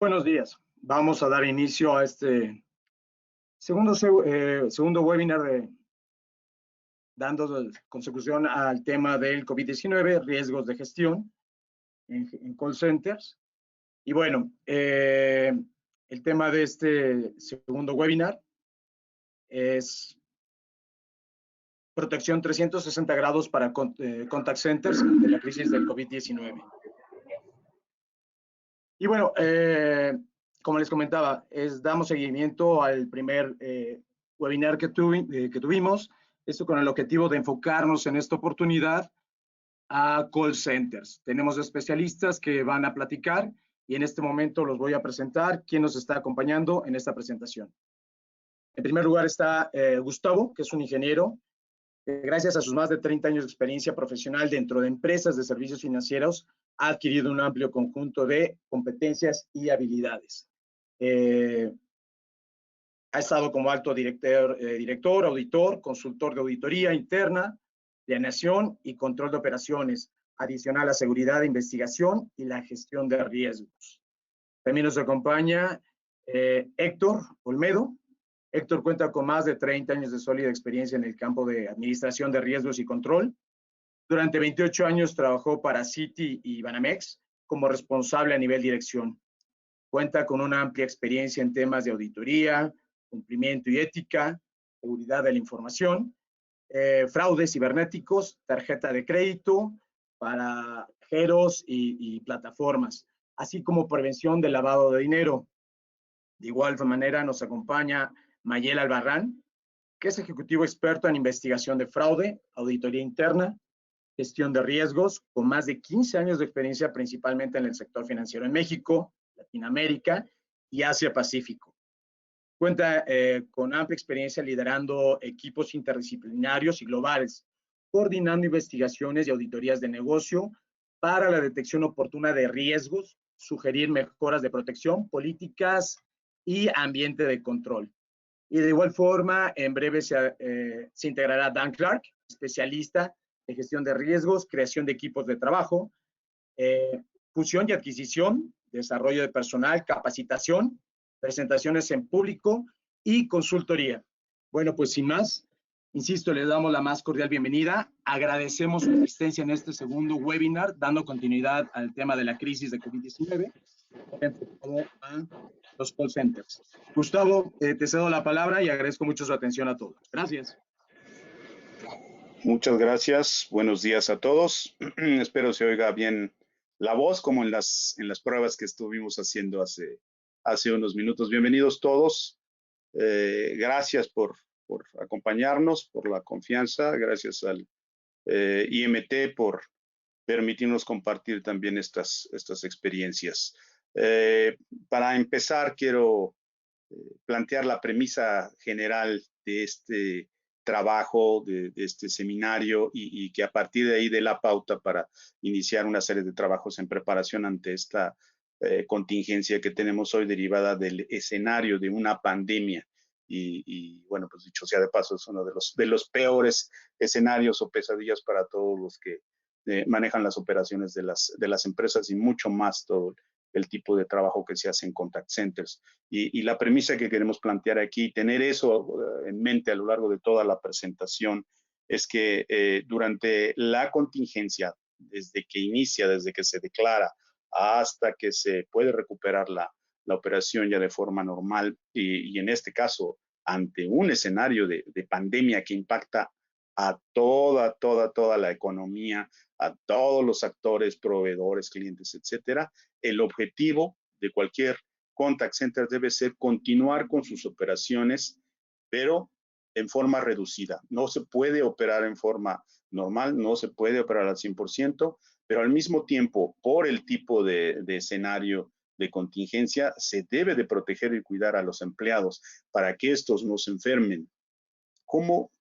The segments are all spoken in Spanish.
Buenos días. Vamos a dar inicio a este segundo webinar dando consecución al tema del COVID-19, riesgos de gestión en call centers. Y bueno, el tema de este segundo webinar es protección 360 grados para contact centers de la crisis del COVID-19. Y bueno, como les comentaba, damos seguimiento al primer webinar que tuvimos, esto con el objetivo de enfocarnos en esta oportunidad a call centers. Tenemos especialistas que van a platicar y en este momento los voy a presentar quién nos está acompañando en esta presentación. En primer lugar está Gustavo, que es un ingeniero, que gracias a sus más de 30 años de experiencia profesional dentro de empresas de servicios financieros, ha adquirido un amplio conjunto de competencias y habilidades. Ha estado como alto director, auditor, consultor de auditoría interna, planeación y control de operaciones, adicional a seguridad, investigación y la gestión de riesgos. También nos acompaña Héctor Olmedo. Héctor cuenta con más de 30 años de sólida experiencia en el campo de administración de riesgos y control. Durante 28 años trabajó para Citi y Banamex como responsable a nivel dirección. Cuenta con una amplia experiencia en temas de auditoría, cumplimiento y ética, seguridad de la información, fraudes cibernéticos, tarjeta de crédito para giros y plataformas, así como prevención del lavado de dinero. De igual manera nos acompaña Mayel Albarrán, que es ejecutivo experto en investigación de fraude, auditoría interna, gestión de riesgos, con más de 15 años de experiencia principalmente en el sector financiero en México, Latinoamérica y Asia-Pacífico. Cuenta con amplia experiencia liderando equipos interdisciplinarios y globales, coordinando investigaciones y auditorías de negocio para la detección oportuna de riesgos, sugerir mejoras de protección, políticas y ambiente de control. Y de igual forma, en breve se integrará Dan Clark, especialista en gestión de riesgos, creación de equipos de trabajo, fusión y adquisición, desarrollo de personal, capacitación, presentaciones en público y consultoría. Bueno, pues sin más, insisto, le damos la más cordial bienvenida. Agradecemos su asistencia en este segundo webinar, dando continuidad al tema de la crisis de COVID-19, enfocado a los call centers. Gustavo, te cedo la palabra y agradezco mucho su atención a todos. Gracias. Muchas gracias. Buenos días a todos. Espero se oiga bien la voz, como en las pruebas que estuvimos haciendo hace unos minutos. Bienvenidos todos. Gracias por acompañarnos, por la confianza. Gracias al IMT por permitirnos compartir también estas experiencias. Para empezar, quiero plantear la premisa general de este trabajo, de este seminario y que a partir de ahí dé la pauta para iniciar una serie de trabajos en preparación ante esta contingencia que tenemos hoy derivada del escenario de una pandemia. Y bueno, pues dicho sea de paso, es uno de los peores escenarios o pesadillas para todos los que manejan las operaciones de las empresas y mucho más todo el tipo de trabajo que se hace en contact centers. Y la premisa que queremos plantear aquí, tener eso en mente a lo largo de toda la presentación, es que durante la contingencia, desde que inicia, desde que se declara, hasta que se puede recuperar la operación ya de forma normal, y en este caso, ante un escenario de pandemia que impacta a toda la economía, a todos los actores, proveedores, clientes, etcétera, el objetivo de cualquier contact center debe ser continuar con sus operaciones, pero en forma reducida. No se puede operar en forma normal, no se puede operar al 100%, pero al mismo tiempo, por el tipo de escenario de contingencia, se debe de proteger y cuidar a los empleados para que estos no se enfermen. ¿Cómo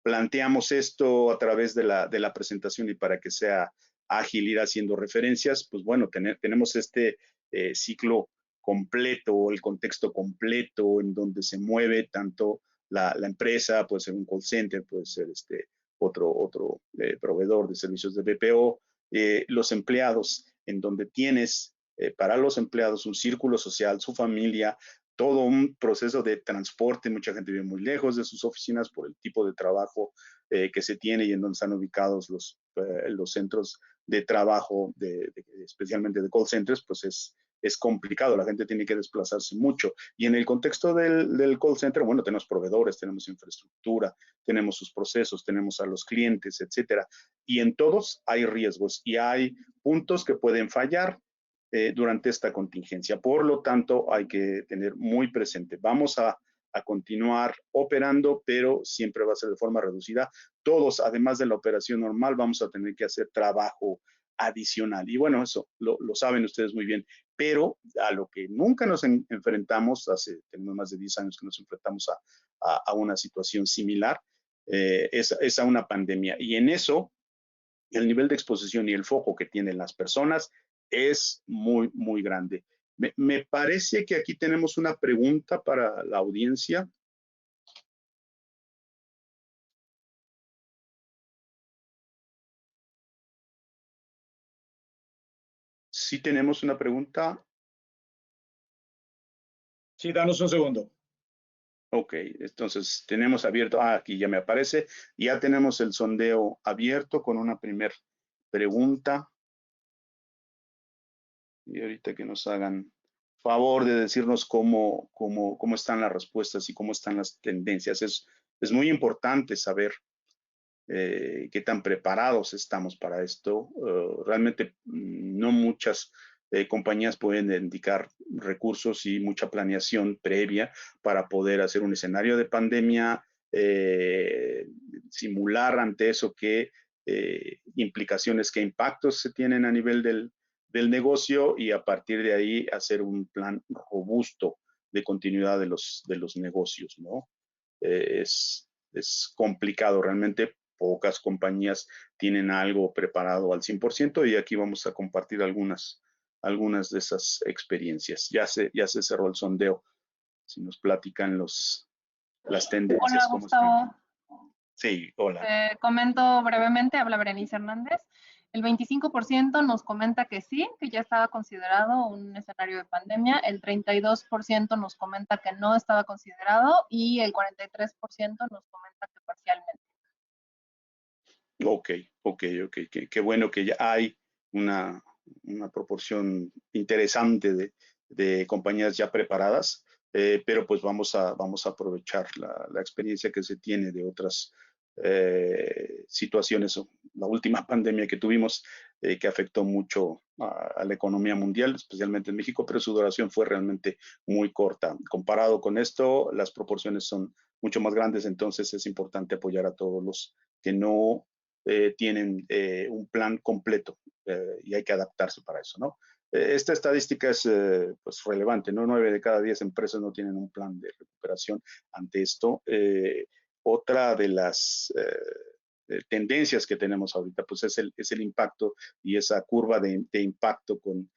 planteamos esto a través de la presentación y para que sea ágil ir haciendo referencias? Pues bueno, tenemos este ciclo completo, el contexto completo en donde se mueve tanto la empresa, puede ser un call center, puede ser otro proveedor de servicios de BPO, los empleados, en donde tienes para los empleados, un círculo social, su familia, todo un proceso de transporte. Mucha gente vive muy lejos de sus oficinas por el tipo de trabajo que se tiene y en donde están ubicados los centros de trabajo, especialmente de call centers, pues es complicado, la gente tiene que desplazarse mucho. Y en el contexto del call center, bueno, tenemos proveedores, tenemos infraestructura, tenemos sus procesos, tenemos a los clientes, etcétera. Y en todos hay riesgos y hay puntos que pueden fallar durante esta contingencia. Por lo tanto, hay que tener muy presente. Vamos a continuar operando, pero siempre va a ser de forma reducida. Todos, además de la operación normal, vamos a tener que hacer trabajo adicional. Y bueno, eso lo saben ustedes muy bien, pero a lo que nunca nos enfrentamos, tenemos más de 10 años que nos enfrentamos a una situación similar, es a una pandemia. Y en eso, el nivel de exposición y el foco que tienen las personas es muy, muy grande. Me parece que aquí tenemos una pregunta para la audiencia. Sí tenemos una pregunta. Sí, danos un segundo. Ok, entonces tenemos abierto, aquí ya me aparece, ya tenemos el sondeo abierto con una primera pregunta. Y ahorita que nos hagan favor de decirnos cómo están las respuestas y cómo están las tendencias. Es muy importante saber qué tan preparados estamos para esto. Realmente no muchas compañías pueden dedicar recursos y mucha planeación previa para poder hacer un escenario de pandemia, simular ante eso qué implicaciones, qué impactos se tienen a nivel del negocio y a partir de ahí hacer un plan robusto de continuidad de los negocios, ¿no? Es complicado, realmente pocas compañías tienen algo preparado al 100% y aquí vamos a compartir algunas de esas experiencias. Ya se cerró el sondeo. Si nos platican las tendencias, Hola, ¿cómo Gustavo. están? Sí, hola. Te comento brevemente, habla Berenice Hernández. El 25% nos comenta que sí, que ya estaba considerado un escenario de pandemia. El 32% nos comenta que no estaba considerado y el 43% nos comenta que parcialmente. Ok. Qué bueno que ya hay una proporción interesante de compañías ya preparadas, pero pues vamos a aprovechar la experiencia que se tiene de otras situaciones. La última pandemia que tuvimos que afectó mucho a la economía mundial, especialmente en México, pero su duración fue realmente muy corta. Comparado con esto, las proporciones son mucho más grandes, entonces es importante apoyar a todos los que no tienen un plan completo y hay que adaptarse para eso, ¿no? Esta estadística es pues relevante, ¿no? 9 de cada 10 empresas no tienen un plan de recuperación ante esto. Otra de las tendencias que tenemos ahorita, pues es el impacto y esa curva de impacto con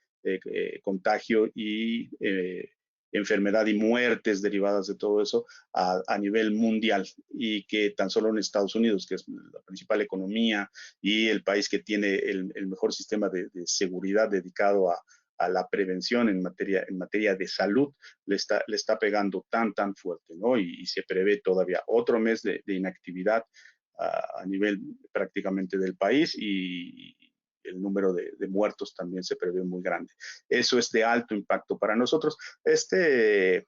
contagio y enfermedad y muertes derivadas de todo eso a nivel mundial y que tan solo en Estados Unidos, que es la principal economía y el país que tiene el mejor sistema de seguridad dedicado a la prevención en materia de salud, le está pegando tan fuerte, ¿no? Y se prevé todavía otro mes de inactividad a nivel prácticamente del país y el número de muertos también se prevé muy grande. Eso es de alto impacto para nosotros. Este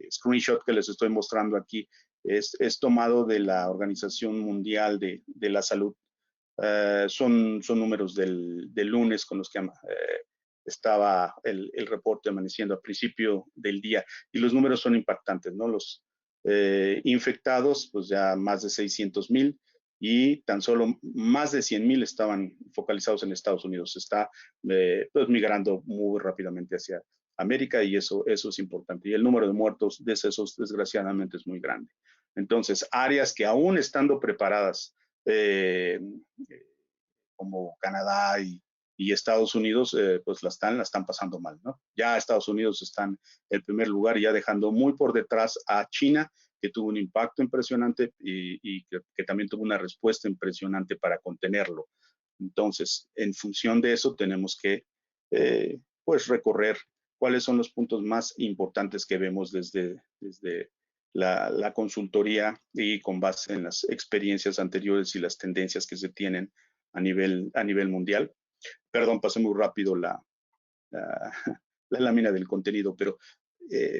screenshot que les estoy mostrando aquí es tomado de la Organización Mundial de la Salud. Son números del lunes con los que estaba el reporte amaneciendo a principio del día y los números son impactantes, ¿no? Los infectados, pues ya más de 600,000 y tan solo más de 100,000 estaban focalizados en Estados Unidos. Está pues migrando muy rápidamente hacia América y eso es importante. Y el número de muertos, decesos, desgraciadamente es muy grande. Entonces, áreas que aún estando preparadas, como Canadá y Estados Unidos, pues la están pasando mal, ¿no? Ya Estados Unidos está en el primer lugar, ya dejando muy por detrás a China, que tuvo un impacto impresionante y que también tuvo una respuesta impresionante para contenerlo. Entonces, en función de eso, tenemos que pues recorrer cuáles son los puntos más importantes que vemos desde la consultoría y con base en las experiencias anteriores y las tendencias que se tienen a nivel mundial. Perdón, pasé muy rápido la lámina del contenido, pero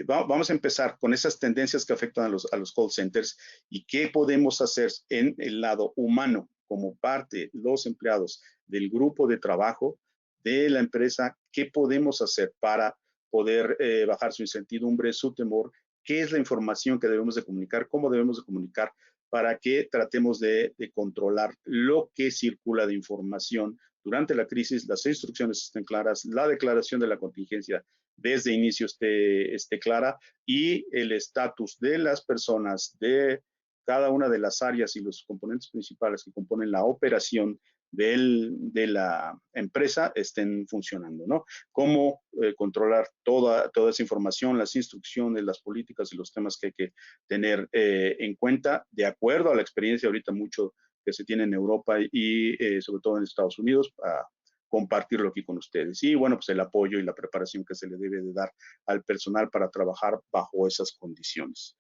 vamos a empezar con esas tendencias que afectan a los call centers y qué podemos hacer en el lado humano como parte, los empleados del grupo de trabajo de la empresa, qué podemos hacer para poder bajar su incertidumbre, su temor, qué es la información que debemos de comunicar, cómo debemos de comunicar para que tratemos de controlar lo que circula de información durante la crisis, las instrucciones estén claras, la declaración de la contingencia desde inicio esté clara y el estatus de las personas de cada una de las áreas y los componentes principales que componen la operación de la empresa estén funcionando, ¿no? Cómo controlar toda esa información, las instrucciones, las políticas y los temas que hay que tener en cuenta, de acuerdo a la experiencia ahorita mucho que se tiene en Europa y sobre todo en Estados Unidos, para compartirlo aquí con ustedes. Y bueno, pues el apoyo y la preparación que se le debe de dar al personal para trabajar bajo esas condiciones.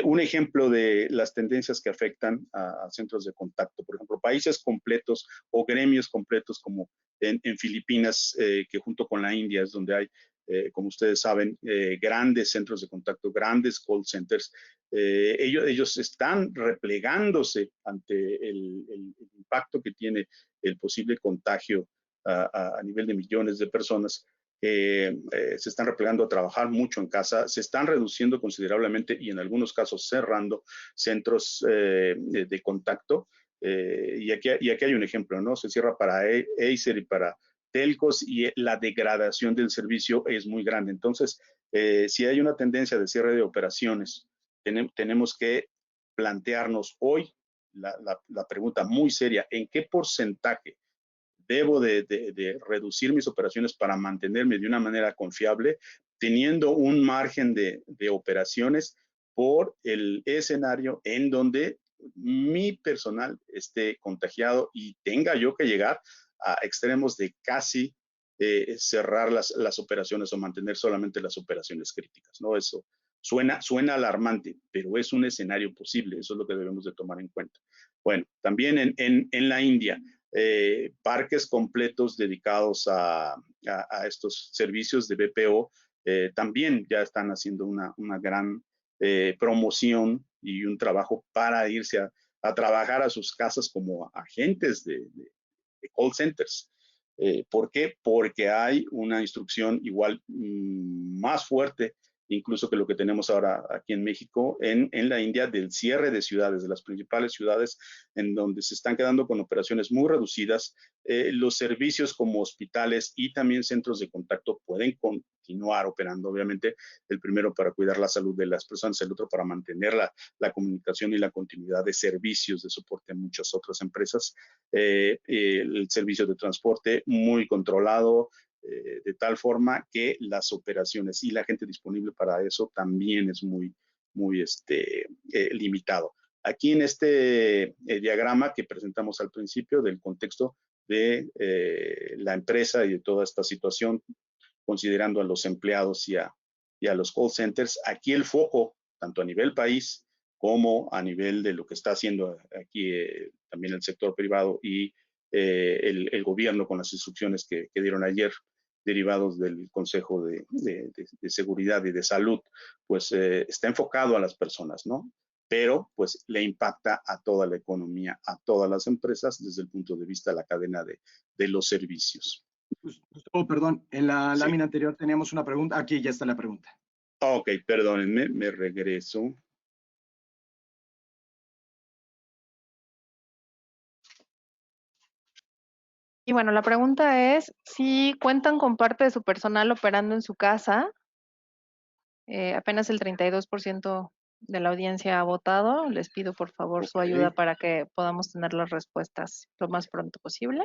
Un ejemplo de las tendencias que afectan a centros de contacto, por ejemplo, países completos o gremios completos como en Filipinas, que junto con la India es donde hay, como ustedes saben, grandes centros de contacto, grandes call centers. Ellos están replegándose ante el impacto que tiene el posible contagio a nivel de millones de personas. Se están replegando a trabajar mucho en casa, se están reduciendo considerablemente y en algunos casos cerrando centros de contacto. Y aquí hay un ejemplo, ¿no? Se cierra para Acer y para telcos y la degradación del servicio es muy grande. Entonces, si hay una tendencia de cierre de operaciones, tenemos que plantearnos hoy la pregunta muy seria, ¿en qué porcentaje debo de reducir mis operaciones para mantenerme de una manera confiable, teniendo un margen de operaciones por el escenario en donde mi personal esté contagiado y tenga yo que llegar a extremos de casi cerrar las operaciones o mantener solamente las operaciones críticas, ¿no? Eso suena alarmante, pero es un escenario posible, eso es lo que debemos de tomar en cuenta. Bueno, también en la India, parques completos dedicados a estos servicios de BPO también ya están haciendo una gran promoción y un trabajo para irse a trabajar a sus casas como agentes de call centers. ¿Por qué? Porque hay una instrucción igual más fuerte incluso que lo que tenemos ahora aquí en México, en la India, del cierre de ciudades, de las principales ciudades, en donde se están quedando con operaciones muy reducidas. Los servicios como hospitales y también centros de contacto pueden continuar operando, obviamente, el primero para cuidar la salud de las personas, el otro para mantener la comunicación y la continuidad de servicios de soporte a muchas otras empresas. El servicio de transporte muy controlado, de tal forma que las operaciones y la gente disponible para eso también es muy limitado. Aquí en este diagrama que presentamos al principio del contexto de la empresa y de toda esta situación, considerando a los empleados y a los call centers, aquí el foco, tanto a nivel país como a nivel de lo que está haciendo aquí también el sector privado y el gobierno con las instrucciones que dieron ayer derivados del Consejo de Seguridad y de Salud, pues está enfocado a las personas, ¿no? Pero pues le impacta a toda la economía, a todas las empresas desde el punto de vista de la cadena de los servicios. Oh, perdón, en la lámina anterior teníamos una pregunta. Aquí ya está la pregunta. Ok, perdónenme, me regreso. Y bueno, la pregunta es si cuentan con parte de su personal operando en su casa. Apenas el 32% de la audiencia ha votado. Les pido por favor su ayuda para que podamos tener las respuestas lo más pronto posible.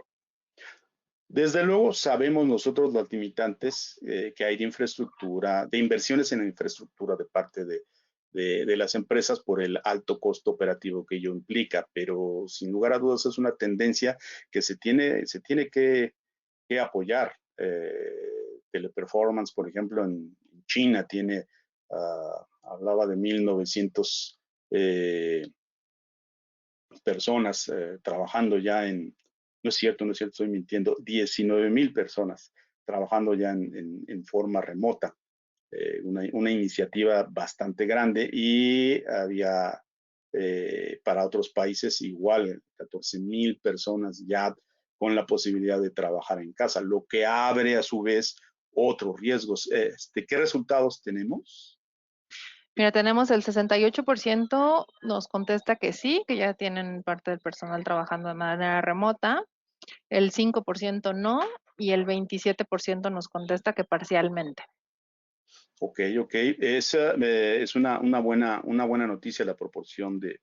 Desde luego sabemos nosotros los limitantes que hay de infraestructura, de inversiones en infraestructura de parte de las empresas por el alto costo operativo que ello implica, pero sin lugar a dudas es una tendencia que se tiene que apoyar. Teleperformance, por ejemplo, en China tiene, hablaba de 1,900 personas trabajando ya en, no es cierto, estoy mintiendo, 19,000 personas trabajando ya en forma remota. Una iniciativa bastante grande, y había para otros países igual 14,000 personas ya con la posibilidad de trabajar en casa, lo que abre a su vez otros riesgos. ¿Qué resultados tenemos? Mira, tenemos el 68% nos contesta que sí, que ya tienen parte del personal trabajando de manera remota, el 5% no, y el 27% nos contesta que parcialmente. Ok. Esa es una buena noticia, la proporción de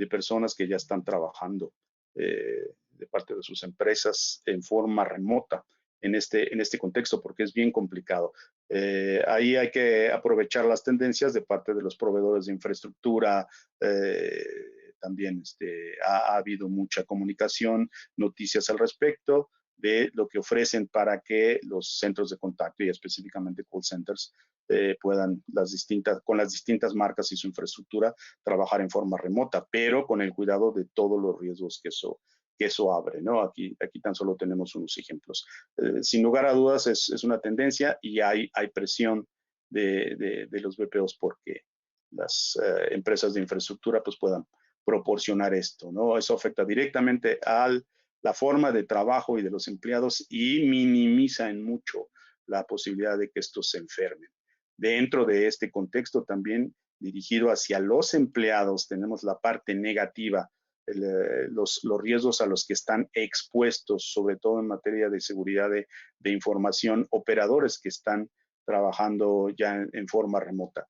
personas que ya están trabajando de parte de sus empresas en forma remota en este contexto, porque es bien complicado. Ahí hay que aprovechar las tendencias de parte de los proveedores de infraestructura. También ha habido mucha comunicación, noticias al respecto de lo que ofrecen para que los centros de contacto, y específicamente call centers, puedan con las distintas marcas y su infraestructura trabajar en forma remota, pero con el cuidado de todos los riesgos que eso abre, ¿no? Aquí tan solo tenemos unos ejemplos. Sin lugar a dudas es una tendencia, y hay presión de los BPOs porque las empresas de infraestructura pues puedan proporcionar esto, ¿no? Eso afecta directamente a la forma de trabajo y de los empleados, y minimiza en mucho la posibilidad de que estos se enfermen. Dentro de este contexto también dirigido hacia los empleados, tenemos la parte negativa, los riesgos a los que están expuestos, sobre todo en materia de seguridad de información, operadores que están trabajando ya en forma remota.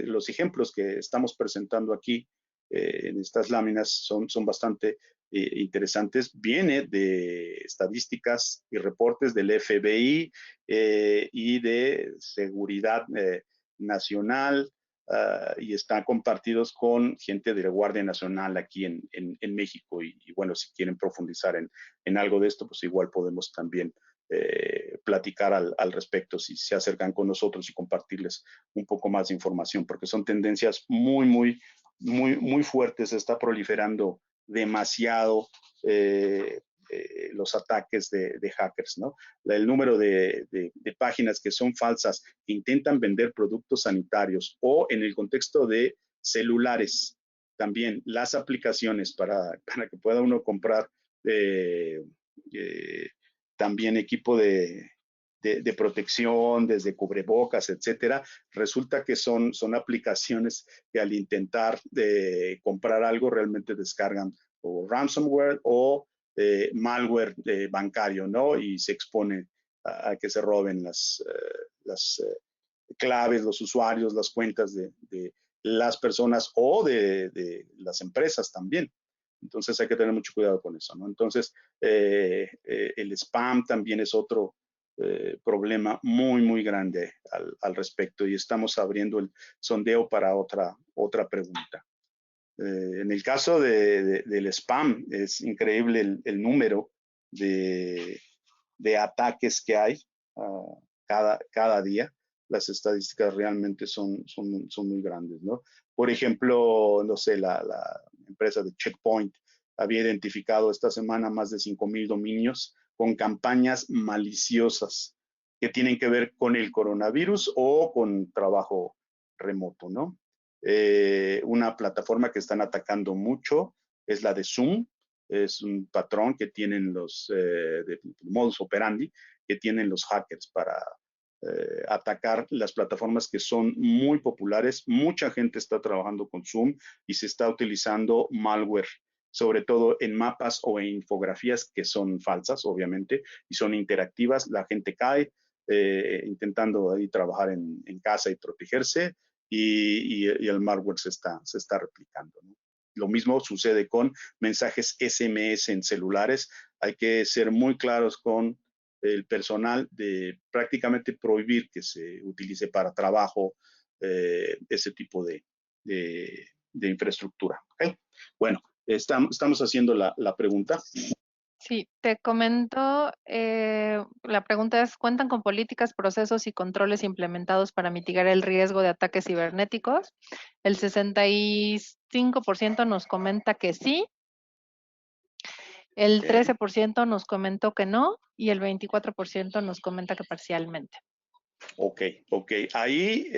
Los ejemplos que estamos presentando aquí en estas láminas son bastante interesantes. Viene de estadísticas y reportes del FBI y de seguridad nacional, y están compartidos con gente de la Guardia Nacional aquí en México. Y bueno, si quieren profundizar en algo de esto, pues igual podemos también platicar al respecto si se acercan con nosotros, y compartirles un poco más de información, porque son tendencias muy fuertes. Se está proliferando demasiado los ataques de hackers, ¿no? El número de páginas que son falsas, que intentan vender productos sanitarios, o en el contexto de celulares, también las aplicaciones para que pueda uno comprar también equipo de protección, desde cubrebocas, etcétera. Resulta que son aplicaciones que al intentar comprar algo realmente descargan o ransomware o malware bancario, ¿no? Y se expone a que se roben las claves, los usuarios, las cuentas de las personas o de las empresas también. Entonces hay que tener mucho cuidado con eso, ¿no? Entonces el spam también es otro problema muy grande al respecto, y estamos abriendo el sondeo para otra pregunta. En el caso del spam, es increíble el número de ataques que hay cada día. Las estadísticas realmente son muy grandes, ¿no? Por ejemplo, no sé, la empresa de Checkpoint había identificado esta semana más de 5,000 dominios con campañas maliciosas que tienen que ver con el coronavirus o con trabajo remoto, ¿no? Una plataforma que están atacando mucho es la de Zoom. Es un patrón que tienen los de modus operandi que tienen los hackers para atacar las plataformas que son muy populares. Mucha gente está trabajando con Zoom y se está utilizando malware, sobre todo en mapas o en infografías que son falsas, obviamente, y son interactivas. La gente cae intentando ahí trabajar en casa y protegerse, y el malware se está replicando, ¿no? Lo mismo sucede con mensajes SMS en celulares. Hay que ser muy claros con el personal de prácticamente prohibir que se utilice para trabajo ese tipo de infraestructura. ¿Okay? Bueno, estamos haciendo la pregunta. Sí, te comento, la pregunta es, ¿cuentan con políticas, procesos y controles implementados para mitigar el riesgo de ataques cibernéticos? El 65% nos comenta que sí, el Ok. 13% nos comentó que no y el 24% nos comenta que parcialmente. Ok, ok. Ahí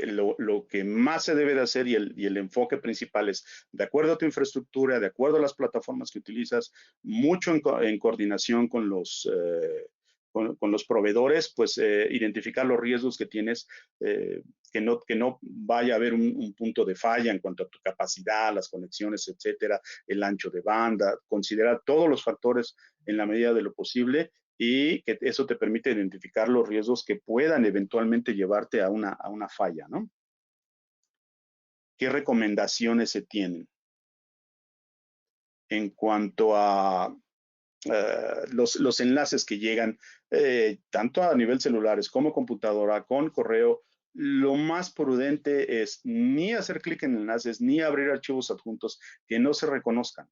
lo que más se debe de hacer y el enfoque principal es, de acuerdo a tu infraestructura, de acuerdo a las plataformas que utilizas, mucho en coordinación con los proveedores, pues identificar los riesgos que tienes, que no vaya a haber un punto de falla en cuanto a tu capacidad, las conexiones, etcétera, el ancho de banda, considerar todos los factores en la medida de lo posible y que eso te permite identificar los riesgos que puedan eventualmente llevarte a una falla, ¿no? ¿Qué recomendaciones se tienen en cuanto a los enlaces que llegan, tanto a nivel celulares como computadora, con correo? Lo más prudente es ni hacer clic en enlaces, ni abrir archivos adjuntos que no se reconozcan.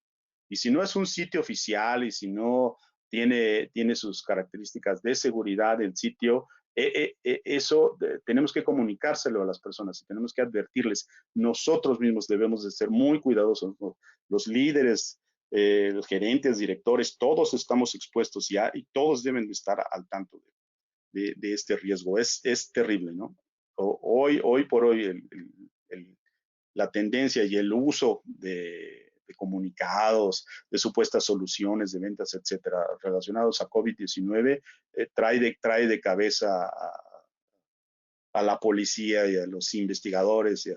Y si no es un sitio oficial y si no tiene sus características de seguridad el sitio, eso tenemos que comunicárselo a las personas y tenemos que advertirles. Nosotros mismos debemos de ser muy cuidadosos, ¿no? Los líderes, los gerentes, directores, todos estamos expuestos ya y todos deben de estar al tanto de este riesgo. Es terrible, ¿no? Hoy por hoy la tendencia y el uso de comunicados, de supuestas soluciones de ventas, etcétera, relacionados a COVID-19, trae de cabeza a la policía y a los investigadores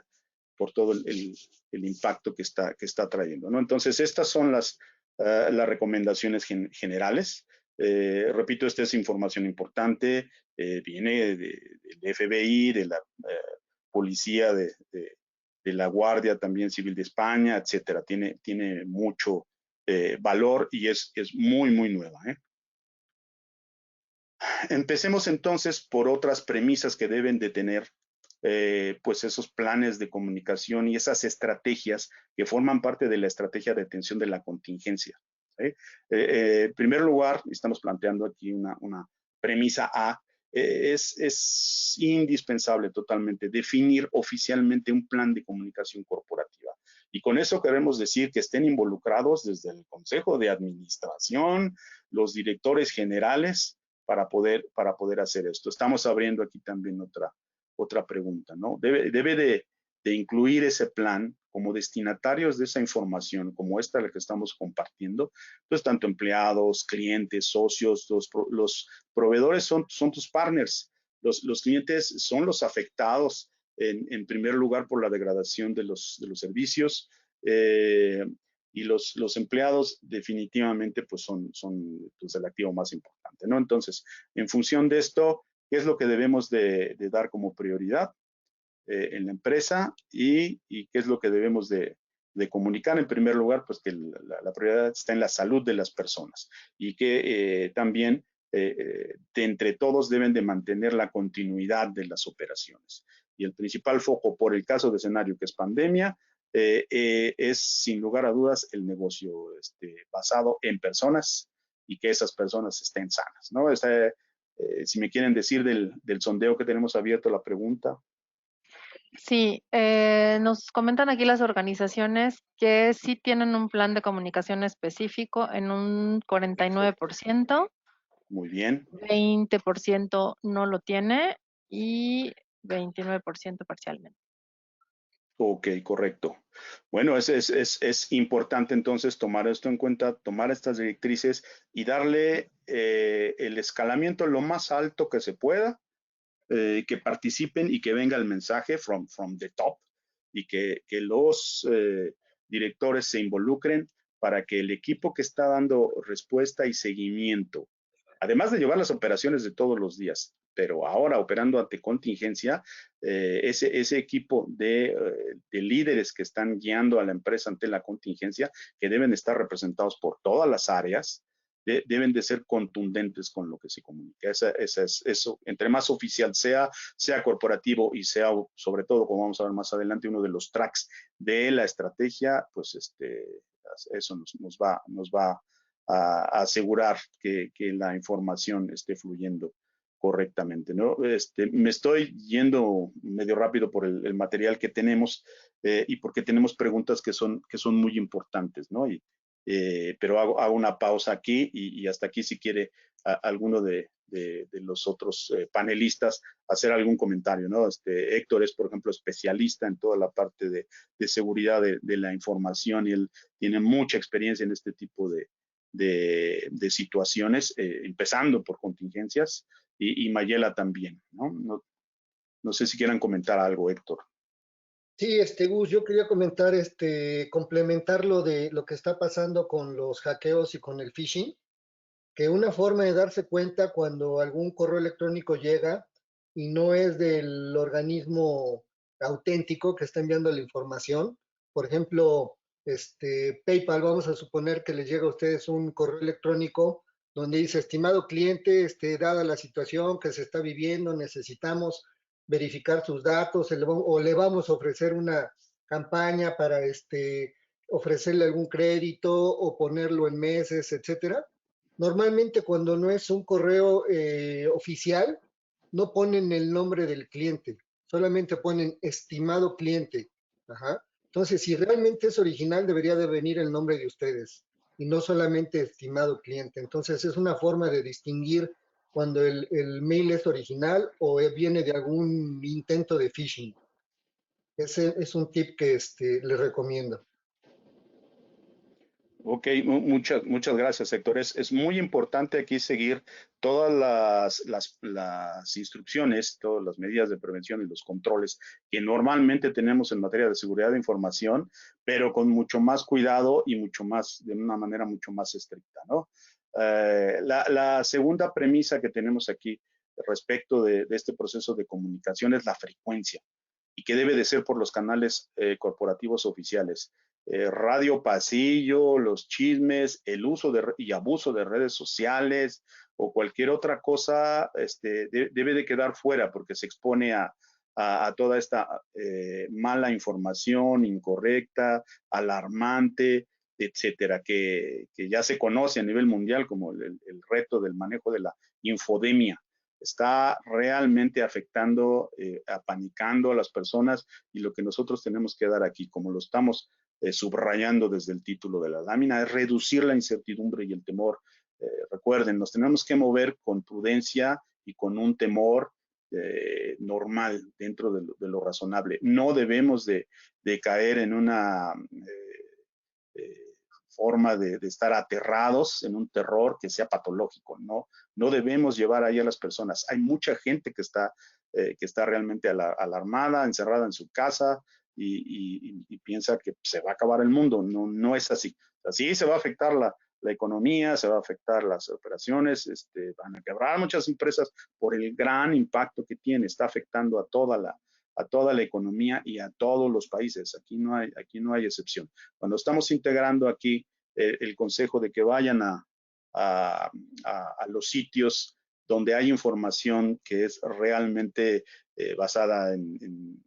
por todo el impacto que está trayendo, ¿no? Entonces, estas son las recomendaciones generales. Repito, esta es información importante, viene del FBI, de la policía, de la Guardia también Civil de España, etcétera. Tiene mucho valor y es muy, muy nueva, ¿eh? Empecemos entonces por otras premisas que deben de tener pues esos planes de comunicación y esas estrategias que forman parte de la estrategia de atención de la contingencia, ¿sí? En primer lugar, estamos planteando aquí una premisa A, es indispensable totalmente definir oficialmente un plan de comunicación corporativa. Y con eso queremos decir que estén involucrados desde el Consejo de Administración, los directores generales, para poder hacer esto. Estamos abriendo aquí también otra pregunta, ¿no? Debe de incluir ese plan como destinatarios de esa información, como esta la que estamos compartiendo, pues tanto empleados, clientes, socios, los proveedores son tus partners, los clientes son los afectados en primer lugar por la degradación de los servicios, y los empleados definitivamente pues son pues, el activo más importante, ¿no? Entonces, en función de esto, ¿qué es lo que debemos de dar como prioridad en la empresa y qué es lo que debemos de comunicar? En primer lugar, pues que la prioridad está en la salud de las personas y que también de entre todos deben de mantener la continuidad de las operaciones. Y el principal foco por el caso de escenario que es pandemia, es sin lugar a dudas el negocio basado en personas y que esas personas estén sanas, ¿no? Si me quieren decir del sondeo que tenemos abierto, la pregunta. Sí, nos comentan aquí las organizaciones que sí tienen un plan de comunicación específico en un 49%, Muy bien. 20% no lo tiene y 29% parcialmente. Ok, correcto. Bueno, es importante entonces tomar esto en cuenta, tomar estas directrices y darle el escalamiento lo más alto que se pueda, que participen y que venga el mensaje from the top y que los directores se involucren para que el equipo que está dando respuesta y seguimiento, además de llevar las operaciones de todos los días, pero ahora operando ante contingencia, ese equipo de líderes que están guiando a la empresa ante la contingencia, que deben estar representados por todas las áreas, deben de ser contundentes con lo que se comunica. Eso, entre más oficial sea corporativo y sea, sobre todo, como vamos a ver más adelante, uno de los tracks de la estrategia, pues eso nos va a asegurar que la información esté fluyendo correctamente, ¿no? Me estoy yendo medio rápido por el material que tenemos y porque tenemos preguntas que son muy importantes, ¿no? Pero hago una pausa aquí y hasta aquí si quiere alguno de los otros panelistas hacer algún comentario, ¿no? Héctor es, por ejemplo, especialista en toda la parte de seguridad de la información y él tiene mucha experiencia en este tipo de situaciones, empezando por contingencias y Mayela también, ¿no? No sé si quieran comentar algo, Héctor. Sí, Gus, yo quería comentar, complementar lo de lo que está pasando con los hackeos y con el phishing, que una forma de darse cuenta cuando algún correo electrónico llega y no es del organismo auténtico que está enviando la información, por ejemplo, PayPal, vamos a suponer que les llega a ustedes un correo electrónico donde dice, estimado cliente, dada la situación que se está viviendo, necesitamos verificar sus datos o le vamos a ofrecer una campaña para ofrecerle algún crédito o ponerlo en meses, etcétera. Normalmente cuando no es un correo oficial, no ponen el nombre del cliente, solamente ponen estimado cliente. Ajá. Entonces, si realmente es original, debería de venir el nombre de ustedes y no solamente estimado cliente. Entonces, es una forma de distinguir cuando el mail es original o viene de algún intento de phishing. Ese es un tip que les recomiendo. Ok, muchas gracias, Héctor. Es muy importante aquí seguir todas las instrucciones, todas las medidas de prevención y los controles que normalmente tenemos en materia de seguridad de información, pero con mucho más cuidado y de una manera mucho más estricta, ¿no? La segunda premisa que tenemos aquí respecto de este proceso de comunicación es la frecuencia y que debe de ser por los canales corporativos oficiales. Radio pasillo, los chismes, el uso y abuso de redes sociales o cualquier otra cosa debe de quedar fuera porque se expone a toda esta mala información incorrecta, alarmante, etcétera, que ya se conoce a nivel mundial como el reto del manejo de la infodemia. Está realmente afectando, apanicando a las personas y lo que nosotros tenemos que dar aquí, como lo estamos subrayando desde el título de la lámina, es reducir la incertidumbre y el temor. Recuerden, nos tenemos que mover con prudencia y con un temor normal dentro de lo razonable. No debemos de caer en una forma de estar aterrados en un terror que sea patológico, ¿no? No debemos llevar ahí a las personas. Hay mucha gente que está realmente alarmada, encerrada en su casa y piensa que se va a acabar el mundo. No es así. Así se va a afectar la economía, se va a afectar las operaciones, van a quebrar muchas empresas por el gran impacto que tiene. Está afectando a toda la economía y a todos los países. Aquí no hay excepción. Cuando estamos integrando aquí el consejo de que vayan a los sitios donde hay información que es realmente basada en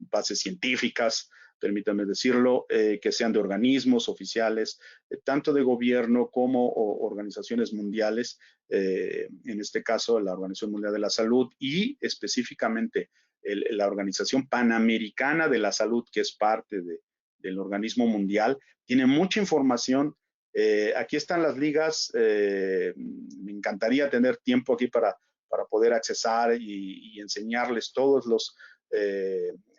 bases científicas, permítanme decirlo, que sean de organismos oficiales, tanto de gobierno como organizaciones mundiales, en este caso la Organización Mundial de la Salud y específicamente la Organización Panamericana de la Salud, que es parte del organismo mundial, tiene mucha información. Aquí están las ligas. Me encantaría tener tiempo aquí para poder accesar y enseñarles todos los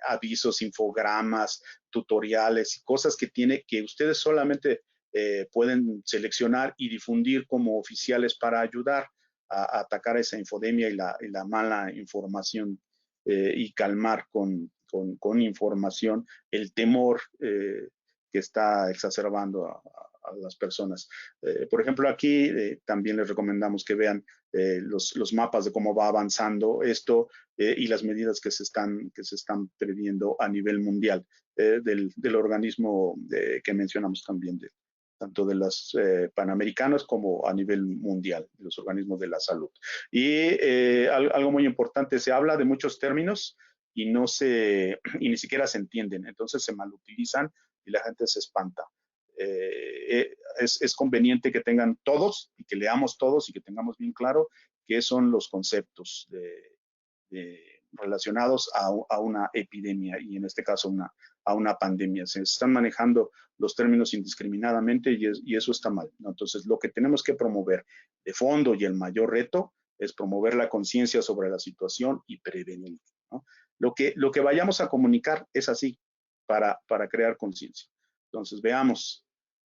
avisos, infogramas, tutoriales y cosas que ustedes solamente pueden seleccionar y difundir como oficiales para ayudar a atacar esa infodemia y la mala información y calmar con información el temor que está exacerbando a las personas. Por ejemplo, aquí también les recomendamos que vean los mapas de cómo va avanzando esto y las medidas que se están previendo a nivel mundial del organismo que mencionamos también, tanto de los panamericanos como a nivel mundial, de los organismos de la salud. Y algo muy importante, se habla de muchos términos y ni siquiera se entienden, entonces se malutilizan y la gente se espanta. es conveniente que tengan todos y que leamos todos y que tengamos bien claro qué son los conceptos relacionados a una epidemia y en este caso a una pandemia. Se están manejando los términos indiscriminadamente y eso está mal, ¿no? Entonces, lo que tenemos que promover de fondo y el mayor reto es promover la conciencia sobre la situación y prevenir, ¿no? Lo que vayamos a comunicar es así, para crear conciencia. Entonces, veamos.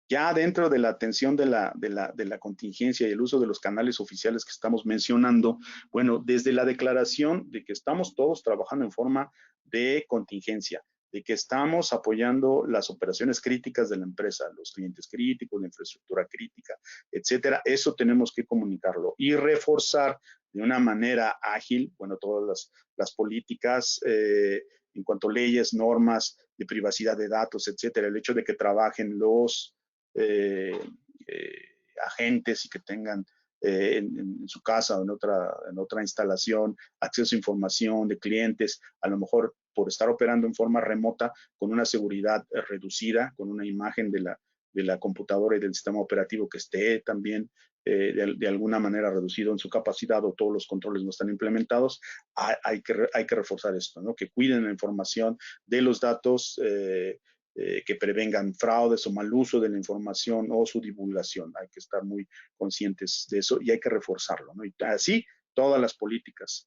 Ya dentro de la atención de la contingencia y el uso de los canales oficiales que estamos mencionando, bueno, desde la declaración de que estamos todos trabajando en forma de contingencia, de que estamos apoyando las operaciones críticas de la empresa, los clientes críticos, la infraestructura crítica, etcétera, eso tenemos que comunicarlo y reforzar de una manera ágil, bueno, todas las políticas en cuanto a leyes, normas de privacidad de datos, etcétera, el hecho de que trabajen los agentes y que tengan en su casa o en otra instalación acceso a información de clientes, a lo mejor por estar operando en forma remota con una seguridad reducida, con una imagen de la computadora y del sistema operativo que esté también de alguna manera reducido en su capacidad o todos los controles no están implementados, hay que reforzar esto, ¿no? Que cuiden la información de los datos que prevengan fraudes o mal uso de la información o su divulgación. Hay que estar muy conscientes de eso y hay que reforzarlo, ¿no? Y así todas las políticas.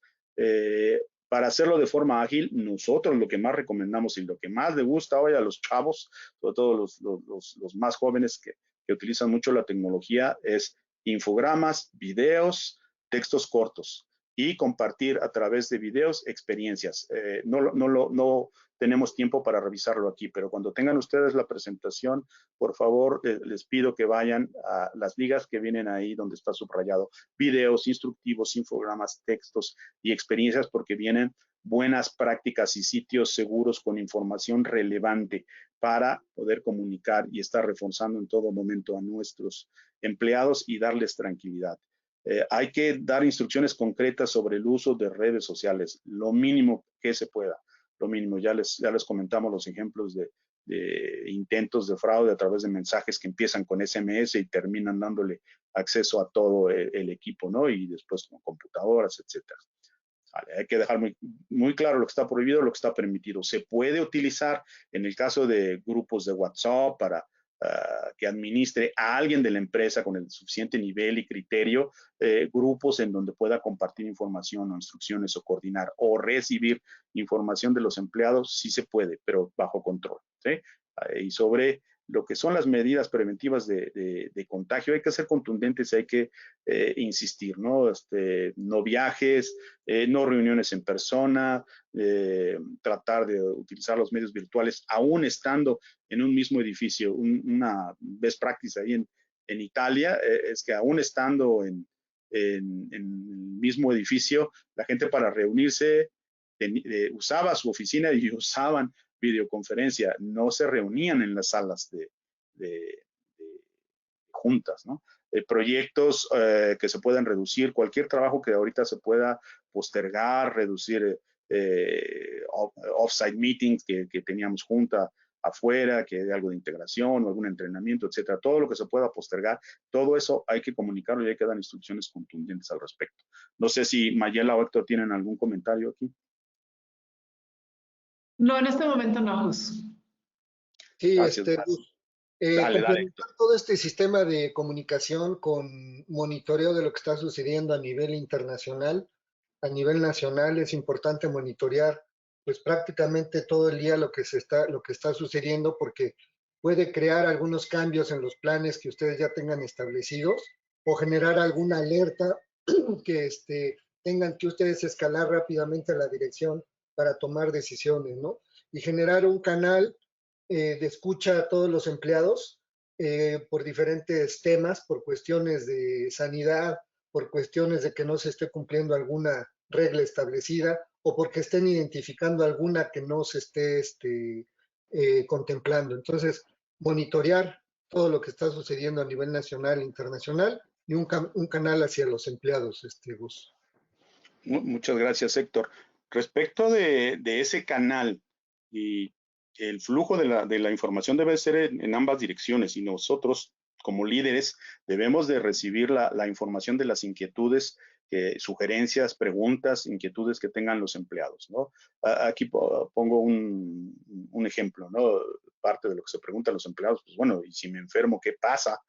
Para hacerlo de forma ágil, nosotros lo que más recomendamos y lo que más le gusta hoy a los chavos, sobre todo los más jóvenes que utilizan mucho la tecnología, es infogramas, videos, textos cortos y compartir a través de videos experiencias. No tenemos tiempo para revisarlo aquí, pero cuando tengan ustedes la presentación, por favor, les pido que vayan a las ligas que vienen ahí donde está subrayado, videos, instructivos, infogramas, textos y experiencias, porque vienen buenas prácticas y sitios seguros con información relevante para poder comunicar y estar reforzando en todo momento a nuestros empleados y darles tranquilidad. Hay que dar instrucciones concretas sobre el uso de redes sociales, lo mínimo que se pueda, lo mínimo. Ya les comentamos los ejemplos de intentos de fraude a través de mensajes que empiezan con SMS y terminan dándole acceso a todo el equipo, ¿no? Y después con computadoras, etcétera. Vale, hay que dejar muy claro lo que está prohibido, lo que está permitido. Se puede utilizar en el caso de grupos de WhatsApp para que administre a alguien de la empresa con el suficiente nivel y criterio, grupos en donde pueda compartir información o instrucciones o coordinar o recibir información de los empleados, sí se puede, pero bajo control, ¿sí? Y sobre lo que son las medidas preventivas de contagio, hay que ser contundentes, hay que insistir, ¿no? No viajes, no reuniones en persona, tratar de utilizar los medios virtuales, aún estando en un mismo edificio. Una best practice ahí en Italia es que aún estando en el mismo edificio, la gente para reunirse usaba su oficina y usaban videoconferencia, no se reunían en las salas de juntas, ¿no? Proyectos que se puedan reducir, cualquier trabajo que ahorita se pueda postergar, reducir off-site meetings que teníamos junta afuera, que de algo de integración o algún entrenamiento, etcétera, todo lo que se pueda postergar, todo eso hay que comunicarlo y hay que dar instrucciones contundentes al respecto. No sé si Mayela o Héctor tienen algún comentario aquí. No, en este momento no, Gus. Sí, Gracias, complementar todo este sistema de comunicación con monitoreo de lo que está sucediendo a nivel internacional, a nivel nacional, es importante monitorear pues prácticamente todo el día lo que está sucediendo, porque puede crear algunos cambios en los planes que ustedes ya tengan establecidos o generar alguna alerta que tengan que ustedes escalar rápidamente a la dirección para tomar decisiones, ¿no? Y generar un canal de escucha a todos los empleados por diferentes temas, por cuestiones de sanidad, por cuestiones de que no se esté cumpliendo alguna regla establecida o porque estén identificando alguna que no se esté contemplando. Entonces, monitorear todo lo que está sucediendo a nivel nacional e internacional y un canal hacia los empleados, Gus. Muchas gracias, Héctor. Respecto de ese canal y el flujo de la información debe ser en ambas direcciones, y nosotros como líderes debemos de recibir la información de las inquietudes, sugerencias, preguntas, inquietudes que tengan los empleados, ¿no? Aquí pongo un ejemplo, ¿no? Parte de lo que se preguntan los empleados, pues bueno, y si me enfermo, ¿qué pasa?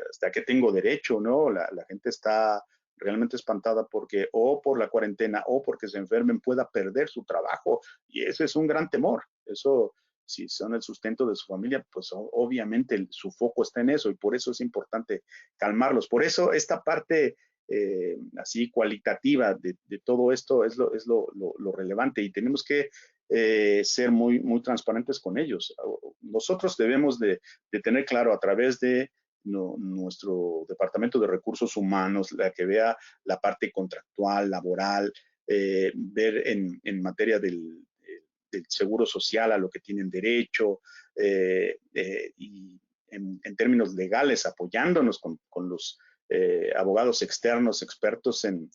¿Hasta qué tengo derecho, no? La gente está realmente espantada porque o por la cuarentena o porque se enfermen pueda perder su trabajo, y eso es un gran temor. Eso, si son el sustento de su familia, pues obviamente su foco está en eso, y por eso es importante calmarlos. Por eso esta parte así cualitativa de todo esto es lo relevante, y tenemos que ser muy, muy transparentes con ellos. Nosotros debemos de tener claro a través de nuestro Departamento de Recursos Humanos, la que vea la parte contractual, laboral, ver en materia del seguro social a lo que tienen derecho, y en términos legales apoyándonos con los abogados externos, expertos en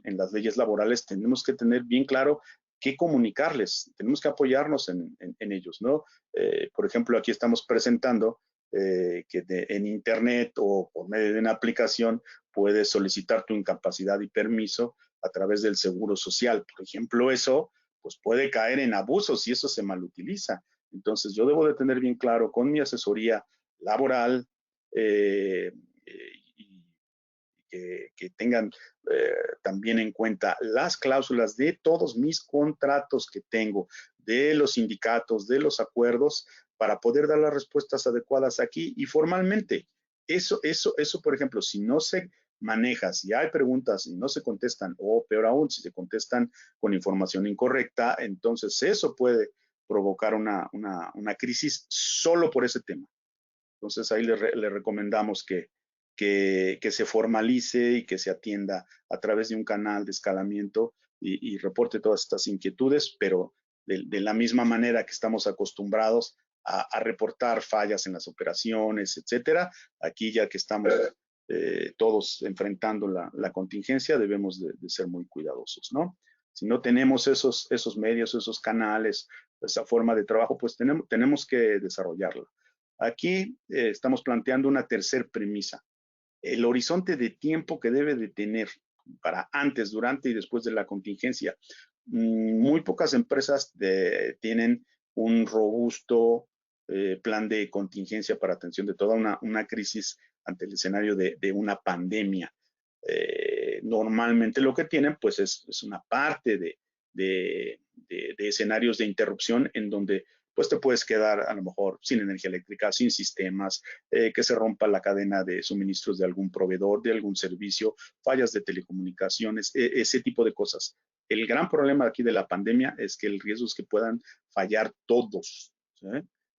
las leyes laborales. Tenemos que tener bien claro qué comunicarles, tenemos que apoyarnos en ellos, ¿no? Por ejemplo, aquí estamos presentando que en internet o por medio de una aplicación puedes solicitar tu incapacidad y permiso a través del seguro social. Por ejemplo, eso pues puede caer en abusos si eso se malutiliza. Entonces yo debo de tener bien claro con mi asesoría laboral y que tengan también en cuenta las cláusulas de todos mis contratos que tengo, de los sindicatos, de los acuerdos, para poder dar las respuestas adecuadas aquí y formalmente. Eso, por ejemplo, si no se maneja, si hay preguntas y no se contestan, o peor aún, si se contestan con información incorrecta, entonces eso puede provocar una crisis solo por ese tema. Entonces ahí le recomendamos que se formalice y que se atienda a través de un canal de escalamiento y reporte todas estas inquietudes, pero de la misma manera que estamos acostumbrados a reportar fallas en las operaciones, etcétera. Aquí, ya que estamos todos enfrentando la contingencia, debemos de ser muy cuidadosos, ¿no? Si no tenemos esos medios, esos canales, esa forma de trabajo, pues tenemos que desarrollarla. Aquí estamos planteando una tercera premisa: el horizonte de tiempo que debe de tener para antes, durante y después de la contingencia. Muy pocas empresas tienen un robusto plan de contingencia para atención de toda una crisis ante el escenario de una pandemia. Normalmente lo que tienen pues es una parte de escenarios de interrupción en donde pues te puedes quedar a lo mejor sin energía eléctrica, sin sistemas, que se rompa la cadena de suministros de algún proveedor, de algún servicio, fallas de telecomunicaciones, ese tipo de cosas. El gran problema aquí de la pandemia es que el riesgo es que puedan fallar todos, ¿sí?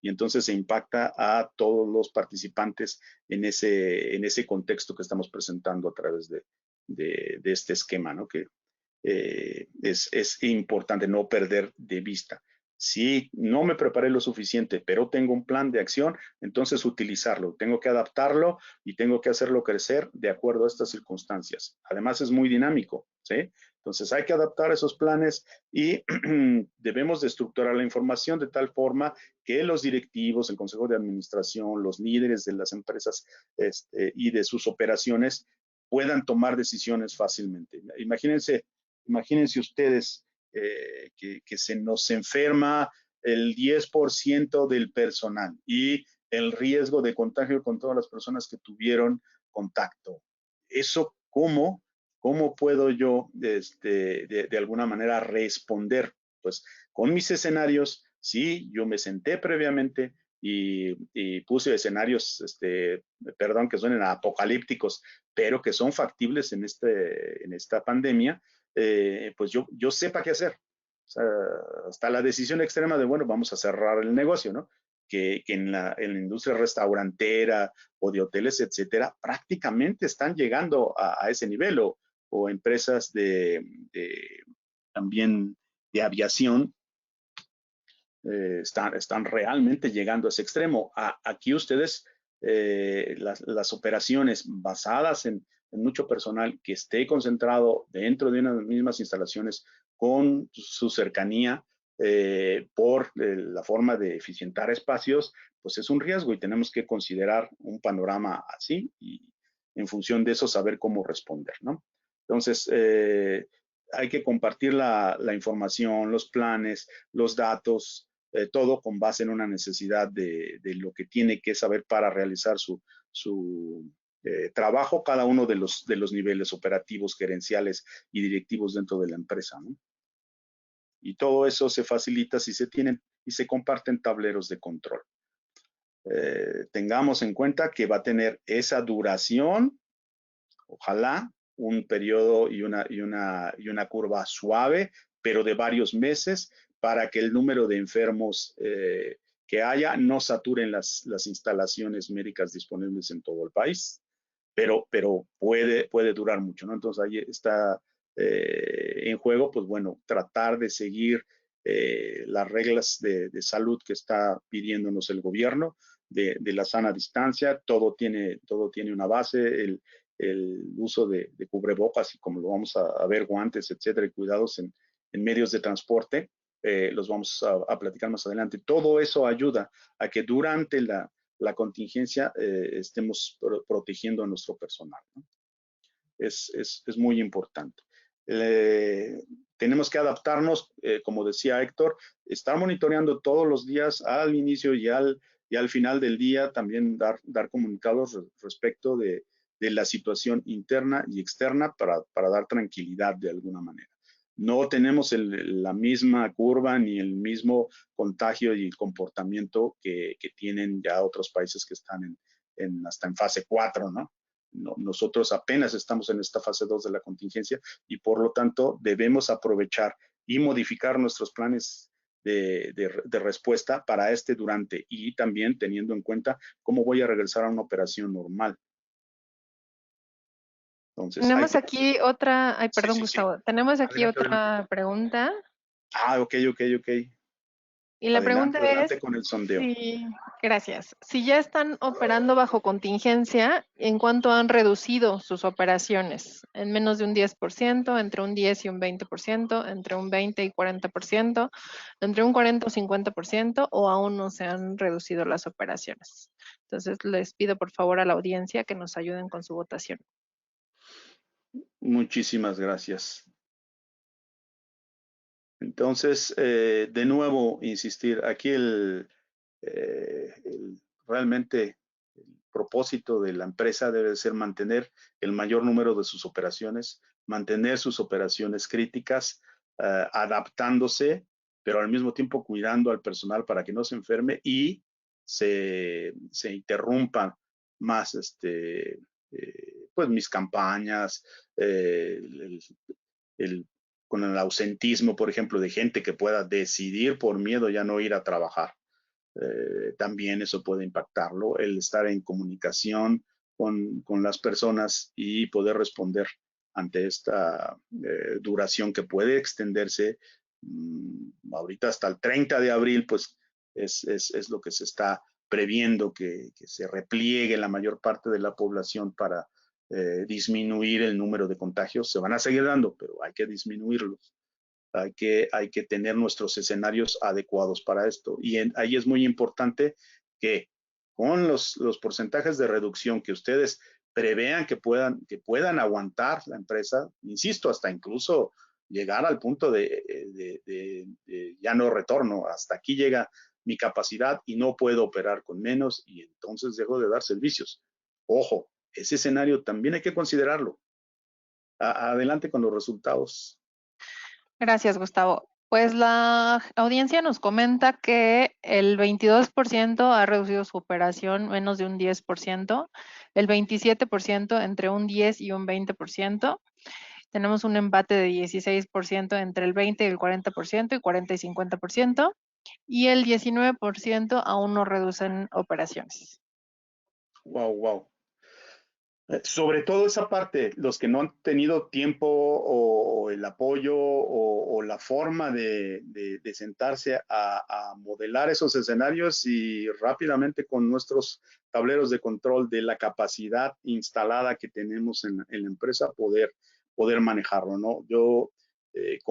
Y entonces se impacta a todos los participantes en ese contexto que estamos presentando a través de este esquema, ¿no? Que es importante no perder de vista. Si no me preparé lo suficiente, pero tengo un plan de acción, entonces utilizarlo. Tengo que adaptarlo y tengo que hacerlo crecer de acuerdo a estas circunstancias. Además, es muy dinámico, ¿sí? Entonces, hay que adaptar esos planes y debemos de estructurar la información de tal forma que los directivos, el consejo de administración, los líderes de las empresas y de sus operaciones puedan tomar decisiones fácilmente. Imagínense ustedes que se nos enferma el 10% del personal y el riesgo de contagio con todas las personas que tuvieron contacto. Eso, ¿cómo puedo yo de alguna manera responder? Pues con mis escenarios, sí, yo me senté previamente y puse escenarios, perdón que suenen apocalípticos, pero que son factibles en esta pandemia. Pues yo sepa qué hacer. O sea, hasta la decisión extrema de, bueno, vamos a cerrar el negocio, ¿no? Que en la industria restaurantera o de hoteles, etcétera, prácticamente están llegando a ese nivel, o empresas también de aviación están realmente llegando a ese extremo. Aquí ustedes, las operaciones basadas en mucho personal que esté concentrado dentro de unas mismas instalaciones con su cercanía, por la forma de eficientar espacios, pues es un riesgo y tenemos que considerar un panorama así y en función de eso saber cómo responder, ¿no? Entonces, hay que compartir la información, los planes, los datos, todo con base en una necesidad de lo que tiene que saber para realizar su trabajo cada uno de los niveles operativos, gerenciales y directivos dentro de la empresa, ¿no? Y todo eso se facilita si se tienen y se comparten tableros de control. Tengamos en cuenta que va a tener esa duración, ojalá, un periodo y una curva suave, pero de varios meses, para que el número de enfermos que haya no saturen las instalaciones médicas disponibles en todo el país, pero puede durar mucho, ¿no? Entonces ahí está en juego, pues bueno, tratar de seguir las reglas de salud que está pidiéndonos el gobierno, de la sana distancia, todo tiene una base, el uso de cubrebocas y como lo vamos a ver, guantes, etcétera, y cuidados en medios de transporte, los vamos a platicar más adelante. Todo eso ayuda a que durante la contingencia estemos protegiendo a nuestro personal, ¿no? Es muy importante. Tenemos que adaptarnos, como decía Héctor, estar monitoreando todos los días al inicio y al final del día, también dar comunicados respecto de la situación interna y externa para dar tranquilidad de alguna manera. No tenemos la misma curva ni el mismo contagio y comportamiento que tienen ya otros países que están hasta en fase 4, ¿no? Nosotros apenas estamos en esta fase 2 de la contingencia y por lo tanto debemos aprovechar y modificar nuestros planes de respuesta para durante y también teniendo en cuenta cómo voy a regresar a una operación normal. Entonces, tenemos aquí otra, ay, perdón, sí, Gustavo, tenemos aquí adelante, otra pregunta. Ok. Y la pregunta adelante es, con el sondeo. sí, gracias. Si ya están operando bajo contingencia, ¿en cuánto han reducido sus operaciones? ¿En menos de un 10%, entre un 10 y un 20%, entre un 20 y 40%, entre un 40 o 50%, o aún no se han reducido las operaciones? Entonces, les pido por favor a la audiencia que nos ayuden con su votación. Muchísimas gracias. Entonces, de nuevo, insistir, aquí realmente el propósito de la empresa debe ser mantener el mayor número de sus operaciones, mantener sus operaciones críticas, adaptándose, pero al mismo tiempo cuidando al personal para que no se enferme y se interrumpan más pues mis campañas, con el ausentismo, por ejemplo, de gente que pueda decidir por miedo ya no ir a trabajar. También eso puede impactarlo, el estar en comunicación con las personas y poder responder ante esta duración que puede extenderse ahorita hasta el 30 de abril, pues es lo que se está previendo, que se repliegue la mayor parte de la población para disminuir el número de contagios. Se van a seguir dando, pero hay que disminuirlos. Hay que tener nuestros escenarios adecuados para esto. Y ahí es muy importante que con los porcentajes de reducción que ustedes prevean que puedan aguantar la empresa, insisto, hasta incluso llegar al punto de ya no retorno, hasta aquí llega mi capacidad y no puedo operar con menos y entonces dejo de dar servicios. Ojo, ese escenario también hay que considerarlo. Adelante con los resultados. Gracias, Gustavo. Pues la audiencia nos comenta que el 22% ha reducido su operación menos de un 10%, el 27% entre un 10 y un 20%. Tenemos un empate de 16% entre el 20 y el 40% y 40 y 50%, y el 19% aún no reducen operaciones. Wow. Sobre todo esa parte, los que no han tenido tiempo o el apoyo o la forma de sentarse a modelar esos escenarios y rápidamente con nuestros tableros de control de la capacidad instalada que tenemos en la empresa poder manejarlo, ¿no? Yo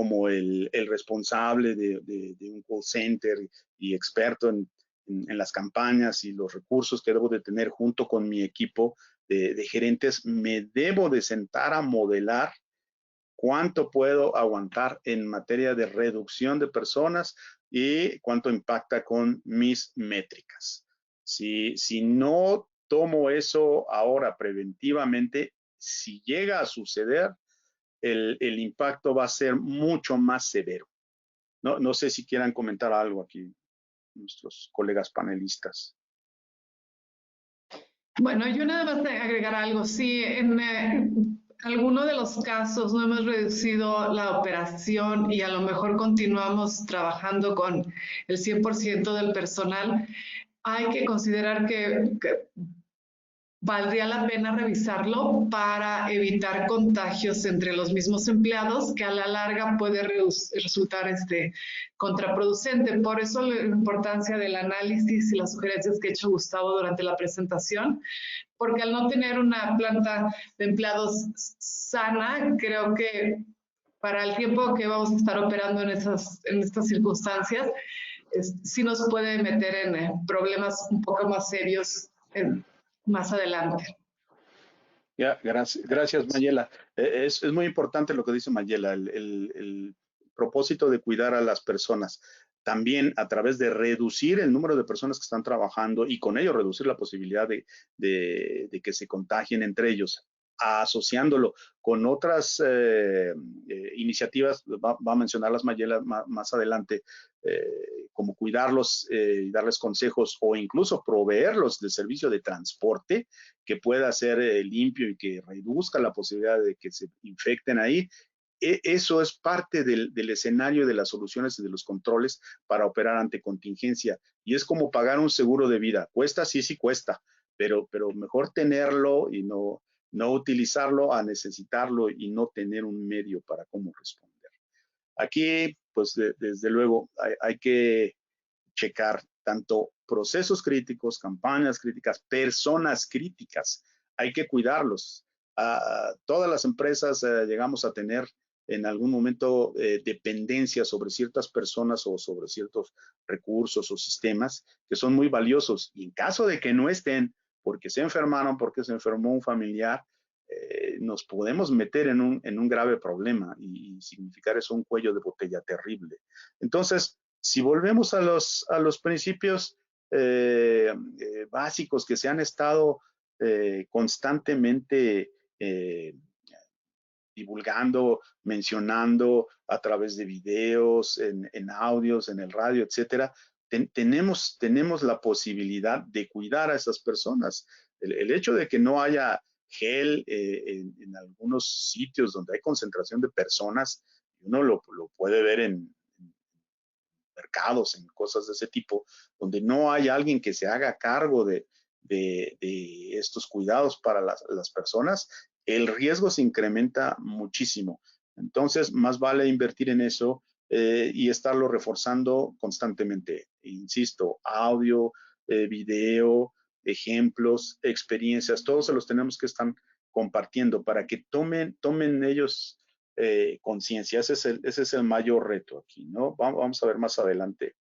como el responsable de un call center y experto en las campañas y los recursos que debo de tener junto con mi equipo de gerentes, me debo de sentar a modelar cuánto puedo aguantar en materia de reducción de personas y cuánto impacta con mis métricas. Si no tomo eso ahora preventivamente, si llega a suceder, el impacto va a ser mucho más severo. No sé si quieran comentar algo aquí nuestros colegas panelistas. Bueno, yo nada más de agregar algo. Sí, en alguno de los casos no hemos reducido la operación y a lo mejor continuamos trabajando con el 100% del personal. Hay que considerar que valdría la pena revisarlo para evitar contagios entre los mismos empleados, que a la larga puede resultar contraproducente. Por eso la importancia del análisis y las sugerencias que ha hecho Gustavo durante la presentación, porque al no tener una planta de empleados sana, creo que para el tiempo que vamos a estar operando en estas circunstancias, sí nos puede meter en problemas un poco más serios más adelante. Ya, gracias Mayela. Es muy importante lo que dice Mayela, el propósito de cuidar a las personas. También a través de reducir el número de personas que están trabajando y con ello reducir la posibilidad de que se contagien entre ellos, asociándolo con otras iniciativas, va a mencionarlas Mayela más adelante, como cuidarlos y darles consejos o incluso proveerlos de servicio de transporte que pueda ser limpio y que reduzca la posibilidad de que se infecten ahí. Eso es parte del escenario de las soluciones y de los controles para operar ante contingencia. Y es como pagar un seguro de vida. Cuesta, sí cuesta, pero mejor tenerlo y no utilizarlo a necesitarlo y no tener un medio para cómo responder. Aquí, pues desde luego, hay que checar tanto procesos críticos, campañas críticas, personas críticas. Hay que cuidarlos. Todas las empresas llegamos a tener en algún momento dependencia sobre ciertas personas o sobre ciertos recursos o sistemas que son muy valiosos. Y en caso de que no estén, porque se enfermaron, porque se enfermó un familiar, nos podemos meter en un grave problema y significar eso un cuello de botella terrible. Entonces, si volvemos a los principios básicos que se han estado constantemente divulgando, mencionando a través de videos, en audios, en el radio, etcétera, tenemos la posibilidad de cuidar a esas personas. El hecho de que no haya gel en algunos sitios donde hay concentración de personas, uno lo puede ver en mercados, en cosas de ese tipo, donde no hay alguien que se haga cargo de estos cuidados para las personas, el riesgo se incrementa muchísimo. Entonces, más vale invertir en eso y estarlo reforzando constantemente. Insisto, audio, video, ejemplos, experiencias, todos se los tenemos que estar compartiendo para que tomen ellos conciencia. Ese es el mayor reto aquí, ¿no? Vamos a ver más adelante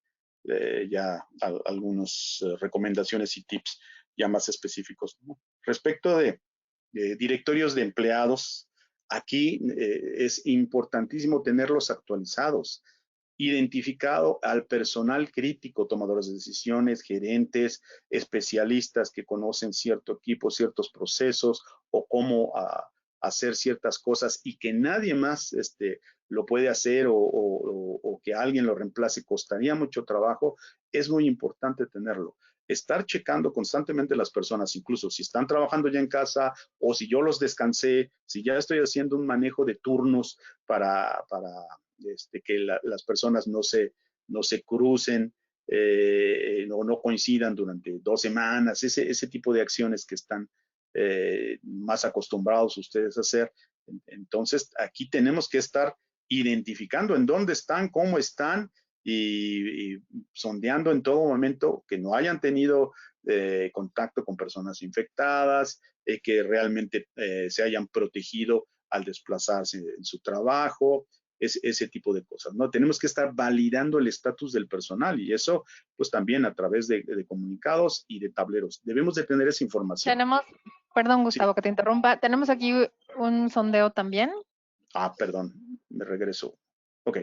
ya algunas recomendaciones y tips ya más específicos, ¿no? Respecto de directorios de empleados, aquí es importantísimo tenerlos actualizados, identificado al personal crítico, tomadores de decisiones, gerentes, especialistas que conocen cierto equipo, ciertos procesos o cómo hacer ciertas cosas y que nadie más lo puede hacer o que alguien lo reemplace costaría mucho trabajo, es muy importante tenerlo. Estar checando constantemente las personas, incluso si están trabajando ya en casa o si yo los descansé, si ya estoy haciendo un manejo de turnos para que las personas no se crucen, no coincidan durante 2 semanas, ese tipo de acciones que están más acostumbrados ustedes a hacer. Entonces, aquí tenemos que estar identificando en dónde están, cómo están y sondeando en todo momento que no hayan tenido contacto con personas infectadas, que realmente se hayan protegido al desplazarse en su trabajo, ese tipo de cosas, ¿no? Tenemos que estar validando el estatus del personal y eso, pues también a través de comunicados y de tableros. Debemos de tener esa información. Perdón, Sí. Gustavo, que te interrumpa. Tenemos aquí un sondeo también. Perdón, me regreso. Ok,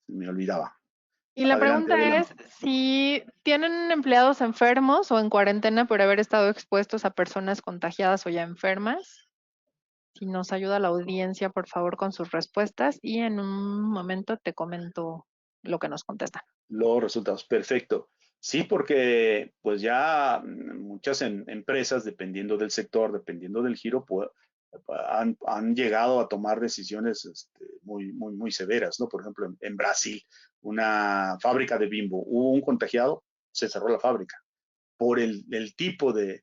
me olvidaba. Y la Adelante, pregunta es si tienen empleados enfermos o en cuarentena por haber estado expuestos a personas contagiadas o ya enfermas. Si nos ayuda la audiencia, por favor, con sus respuestas y en un momento te comento lo que nos contestan. Los resultados, perfecto. Sí, porque pues ya muchas empresas, dependiendo del sector, dependiendo del giro, pues, han llegado a tomar decisiones muy severas, ¿no? Por ejemplo, en Brasil, una fábrica de Bimbo, hubo un contagiado, se cerró la fábrica por el tipo de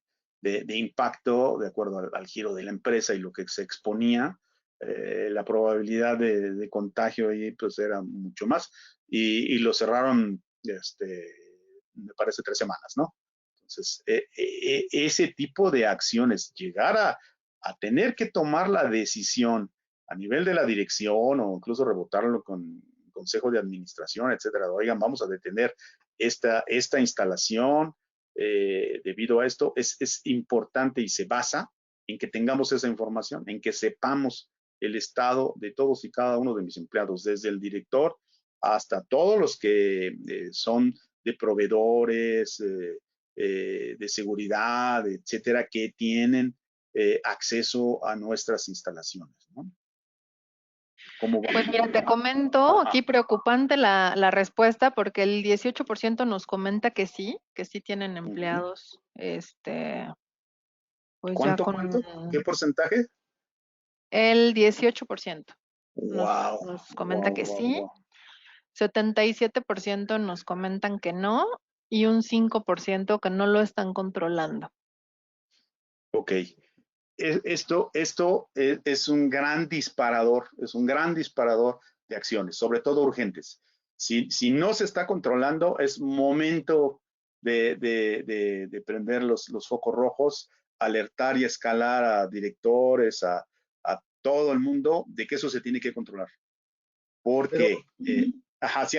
impacto, de acuerdo al giro de la empresa y lo que se exponía, la probabilidad de contagio ahí pues era mucho más y lo cerraron, me parece 3 semanas, ¿no? Entonces, ese tipo de acciones, llegar a tener que tomar la decisión a nivel de la dirección o incluso rebotarlo con consejo de administración, etcétera, oigan, vamos a detener esta instalación debido a esto, es importante y se basa en que tengamos esa información, en que sepamos el estado de todos y cada uno de mis empleados, desde el director hasta todos los que son de proveedores, de seguridad, etcétera, que tienen acceso a nuestras instalaciones, ¿no? ¿Cómo va? Pues mira, te comento, aquí preocupante la respuesta porque el 18% nos comenta que sí tienen empleados, pues ya ¿Cuánto? ¿Qué porcentaje? El 18% Wow. nos comenta que sí, 77% nos comentan que no y un 5% que no lo están controlando. Ok. Esto es un gran disparador, de acciones, sobre todo urgentes. Si no se está controlando, es momento de prender los focos rojos, alertar y escalar a directores, a todo el mundo de que eso se tiene que controlar. Porque, sí,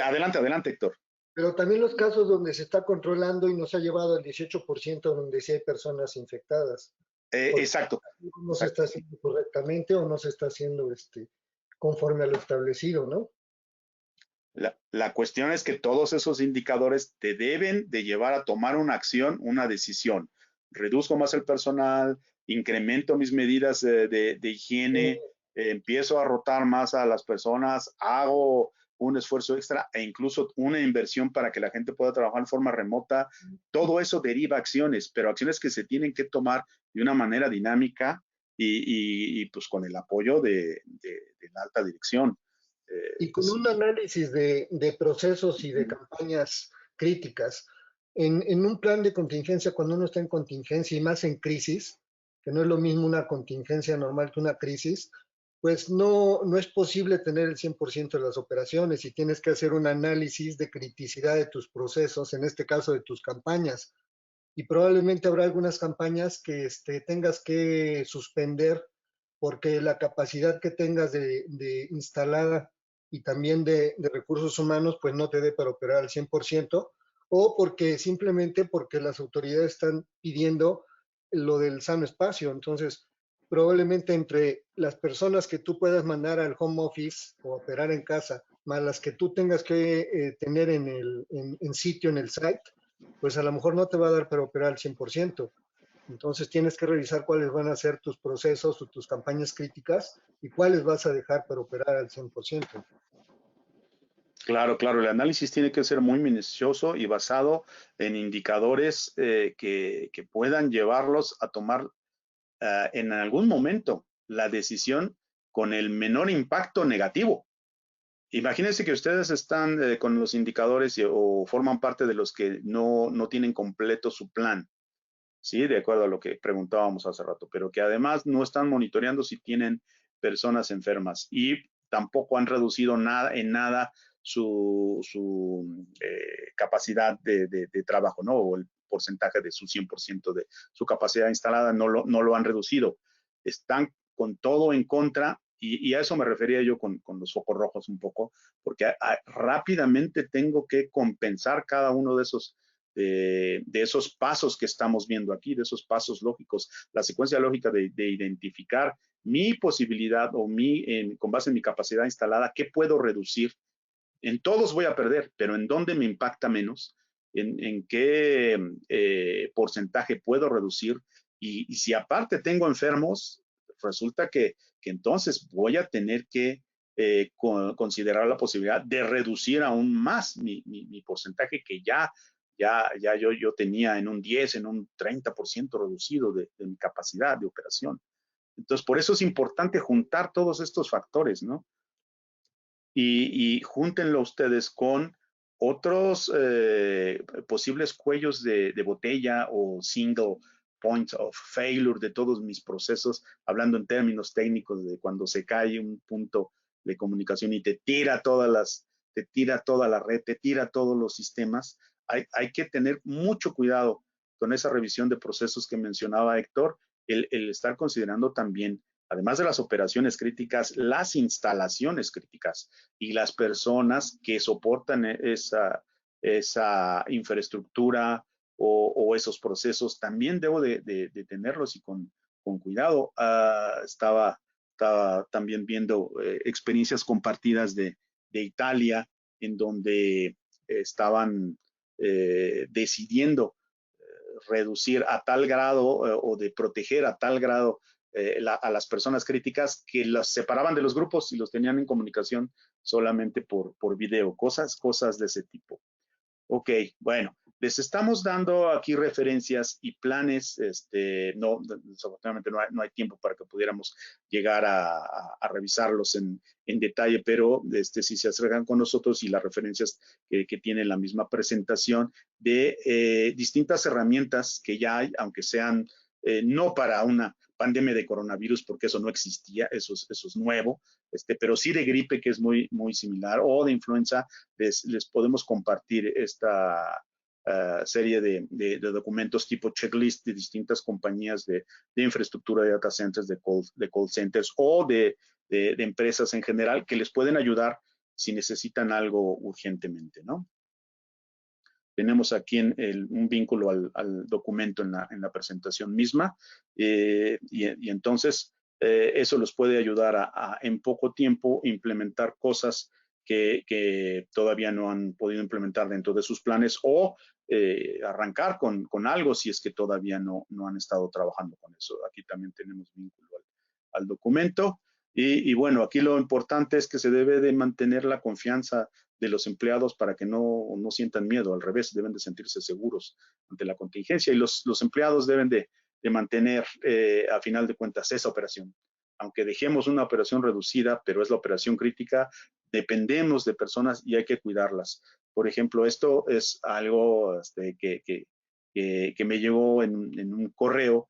adelante, Héctor. Pero también los casos donde se está controlando y no se ha llevado al 18% donde sí hay personas infectadas. Exacto. No se está haciendo correctamente o no se está haciendo conforme a lo establecido, ¿no? La cuestión es que todos esos indicadores te deben de llevar a tomar una acción, una decisión. Reduzco más el personal, incremento mis medidas de higiene, empiezo a rotar más a las personas, hago un esfuerzo extra e incluso una inversión para que la gente pueda trabajar en forma remota. Todo eso deriva acciones, pero acciones que se tienen que tomar de una manera dinámica y pues con el apoyo de la alta dirección. Y con un análisis de procesos y de campañas críticas, en un plan de contingencia, cuando uno está en contingencia y más en crisis, que no es lo mismo una contingencia normal que una crisis, pues no es posible tener el 100% de las operaciones y tienes que hacer un análisis de criticidad de tus procesos, en este caso de tus campañas. Y probablemente habrá algunas campañas que tengas que suspender porque la capacidad que tengas de instalada y también de recursos humanos, pues no te dé para operar al 100%, o porque simplemente porque las autoridades están pidiendo lo del sano espacio. Entonces, probablemente entre las personas que tú puedas mandar al home office o operar en casa, más las que tú tengas que tener en sitio, en el site, pues a lo mejor no te va a dar para operar al 100%. Entonces tienes que revisar cuáles van a ser tus procesos o tus campañas críticas y cuáles vas a dejar para operar al 100%. Claro, el análisis tiene que ser muy minucioso y basado en indicadores que puedan llevarlos a tomar en algún momento la decisión con el menor impacto negativo. Imagínense que ustedes están con los indicadores o forman parte de los que no tienen completo su plan, ¿sí? De acuerdo a lo que preguntábamos hace rato, pero que además no están monitoreando si tienen personas enfermas y tampoco han reducido en nada su capacidad de trabajo, ¿no? O el porcentaje de su 100% de su capacidad instalada no lo han reducido. Están con todo en contra Y a eso me refería yo con los focos rojos un poco, porque rápidamente tengo que compensar cada uno de esos pasos que estamos viendo aquí, de esos pasos lógicos, la secuencia lógica de identificar mi posibilidad o con base en mi capacidad instalada, qué puedo reducir. En todos voy a perder, pero en dónde me impacta menos, en qué porcentaje puedo reducir. Y si aparte tengo enfermos, resulta que entonces voy a tener que considerar la posibilidad de reducir aún más mi porcentaje que ya yo tenía en un 10, en un 30% reducido de mi capacidad de operación. Entonces, por eso es importante juntar todos estos factores, ¿no? Y júntenlo ustedes con otros posibles cuellos de botella o single point of failure de todos mis procesos, hablando en términos técnicos de cuando se cae un punto de comunicación y te tira toda la red, te tira todos los sistemas. Hay que tener mucho cuidado con esa revisión de procesos que mencionaba Héctor, el estar considerando también, además de las operaciones críticas, las instalaciones críticas y las personas que soportan esa infraestructura o esos procesos, también debo de tenerlos y con cuidado. Estaba también viendo experiencias compartidas de Italia, en donde estaban decidiendo reducir a tal grado o de proteger a tal grado a las personas críticas que las separaban de los grupos y los tenían en comunicación solamente por video, cosas de ese tipo. Ok, bueno, les estamos dando aquí referencias y planes, desafortunadamente no hay tiempo para que pudiéramos llegar a revisarlos en detalle, pero si se acercan con nosotros y las referencias que tiene la misma presentación de distintas herramientas que ya hay, aunque sean no para una pandemia de coronavirus, porque eso no existía, eso es nuevo, pero sí de gripe, que es muy, muy similar, o de influenza. Les podemos compartir esta serie de documentos tipo checklist de distintas compañías de infraestructura de data centers, de call centers o de empresas en general, que les pueden ayudar si necesitan algo urgentemente, ¿no? Tenemos aquí un vínculo al documento en la presentación misma, y entonces eso los puede ayudar a en poco tiempo implementar cosas que todavía no han podido implementar dentro de sus planes, o arrancar con algo si es que todavía no han estado trabajando con eso. Aquí también tenemos vínculo al documento. Y bueno, aquí lo importante es que se debe de mantener la confianza de los empleados para que no sientan miedo. Al revés, deben de sentirse seguros ante la contingencia, y los empleados deben de mantener a final de cuentas esa operación. Aunque dejemos una operación reducida, pero es la operación crítica, dependemos de personas y hay que cuidarlas. Por ejemplo, esto es algo que me llegó en un correo.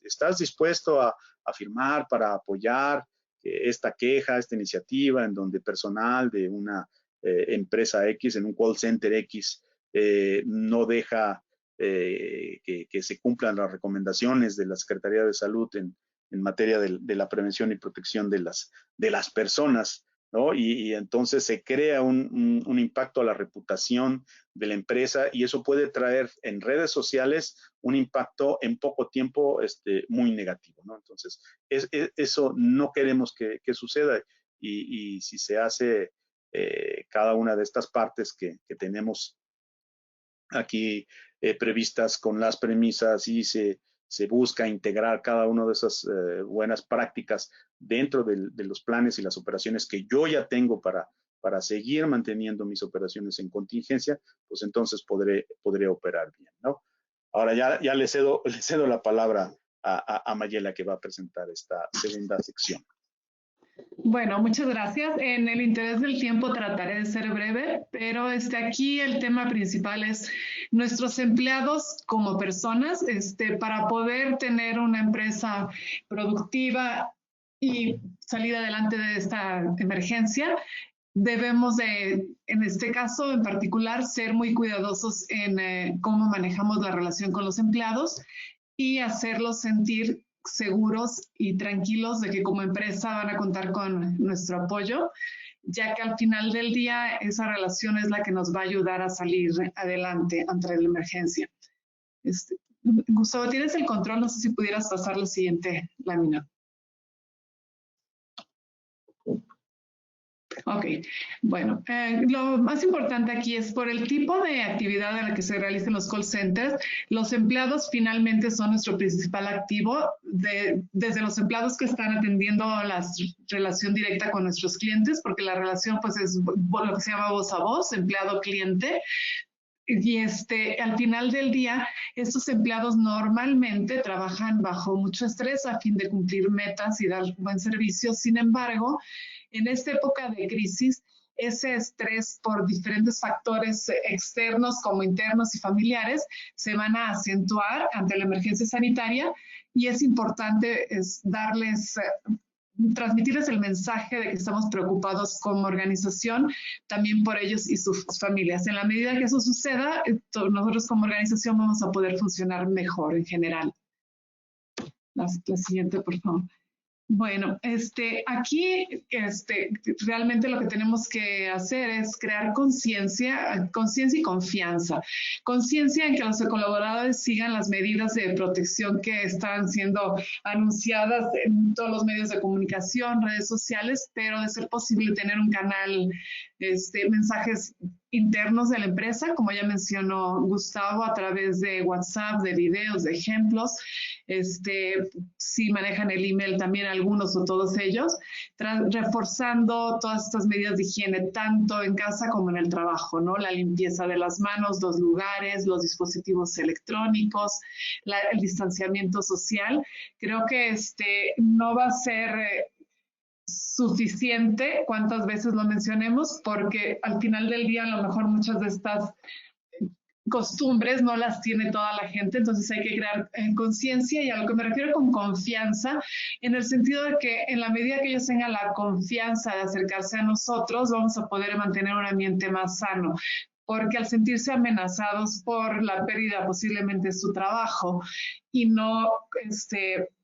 ¿Estás dispuesto a firmar para apoyar esta queja, esta iniciativa en donde personal de una empresa X, en un call center X, no deja que se cumplan las recomendaciones de la Secretaría de Salud en materia de la prevención y protección de las personas, ¿no? Y entonces se crea un impacto a la reputación de la empresa, y eso puede traer en redes sociales un impacto en poco tiempo muy negativo, ¿no? Entonces, eso no queremos que suceda, y si se hace cada una de estas partes que tenemos aquí previstas con las premisas, y se busca integrar cada una de esas buenas prácticas dentro de los planes y las operaciones que yo ya tengo para seguir manteniendo mis operaciones en contingencia, pues entonces podré operar bien, ¿no? Ahora ya le cedo la palabra a Mayela, que va a presentar esta segunda sección. Bueno, muchas gracias. En el interés del tiempo trataré de ser breve, pero aquí el tema principal es nuestros empleados como personas, para poder tener una empresa productiva y salir adelante de esta emergencia. Debemos en este caso en particular, ser muy cuidadosos en cómo manejamos la relación con los empleados y hacerlos sentir seguros y tranquilos de que como empresa van a contar con nuestro apoyo, ya que al final del día esa relación es la que nos va a ayudar a salir adelante ante la emergencia. Gustavo, tienes el control, no sé si pudieras pasar la siguiente lámina. Ok, bueno, lo más importante aquí es por el tipo de actividad en la que se realizan los call centers, los empleados finalmente son nuestro principal activo, desde los empleados que están atendiendo la relación directa con nuestros clientes, porque la relación pues es lo que se llama voz a voz, empleado-cliente. Y al final del día, estos empleados normalmente trabajan bajo mucho estrés a fin de cumplir metas y dar buen servicio. Sin embargo, en esta época de crisis, ese estrés por diferentes factores externos como internos y familiares se van a acentuar ante la emergencia sanitaria y es importante transmitirles el mensaje de que estamos preocupados como organización, también por ellos y sus familias. En la medida que eso suceda, nosotros como organización vamos a poder funcionar mejor en general. La siguiente, por favor. Bueno, aquí realmente lo que tenemos que hacer es crear conciencia y confianza. Conciencia en que los colaboradores sigan las medidas de protección que están siendo anunciadas en todos los medios de comunicación, redes sociales, pero de ser posible tener un canal, mensajes internos de la empresa, como ya mencionó Gustavo, a través de WhatsApp, de videos, de ejemplos. Si manejan el email también algunos o todos ellos, reforzando todas estas medidas de higiene, tanto en casa como en el trabajo, ¿no? La limpieza de las manos, los lugares, los dispositivos electrónicos, el distanciamiento social. Creo que no va a ser suficiente cuántas veces lo mencionemos, porque al final del día a lo mejor muchas de estas costumbres no las tiene toda la gente, entonces hay que crear conciencia, y a lo que me refiero con confianza, en el sentido de que en la medida que ellos tengan la confianza de acercarse a nosotros, vamos a poder mantener un ambiente más sano, porque al sentirse amenazados por la pérdida posiblemente de su trabajo y no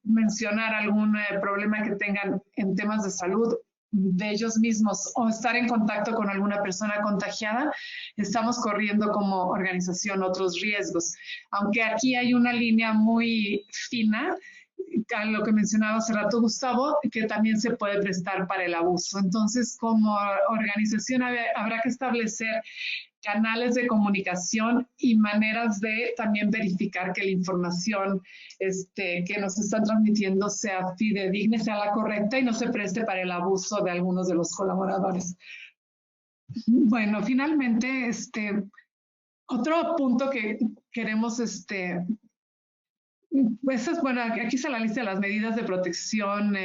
mencionar algún problema que tengan en temas de salud de ellos mismos o estar en contacto con alguna persona contagiada, estamos corriendo como organización otros riesgos. Aunque aquí hay una línea muy fina, a lo que mencionaba hace rato Gustavo, que también se puede prestar para el abuso. Entonces, como organización habrá que establecer canales de comunicación y maneras de también verificar que la información que nos están transmitiendo sea fidedigna, sea la correcta y no se preste para el abuso de algunos de los colaboradores. Bueno, finalmente, otro punto que queremos, pues es, bueno, aquí está la lista de las medidas de protección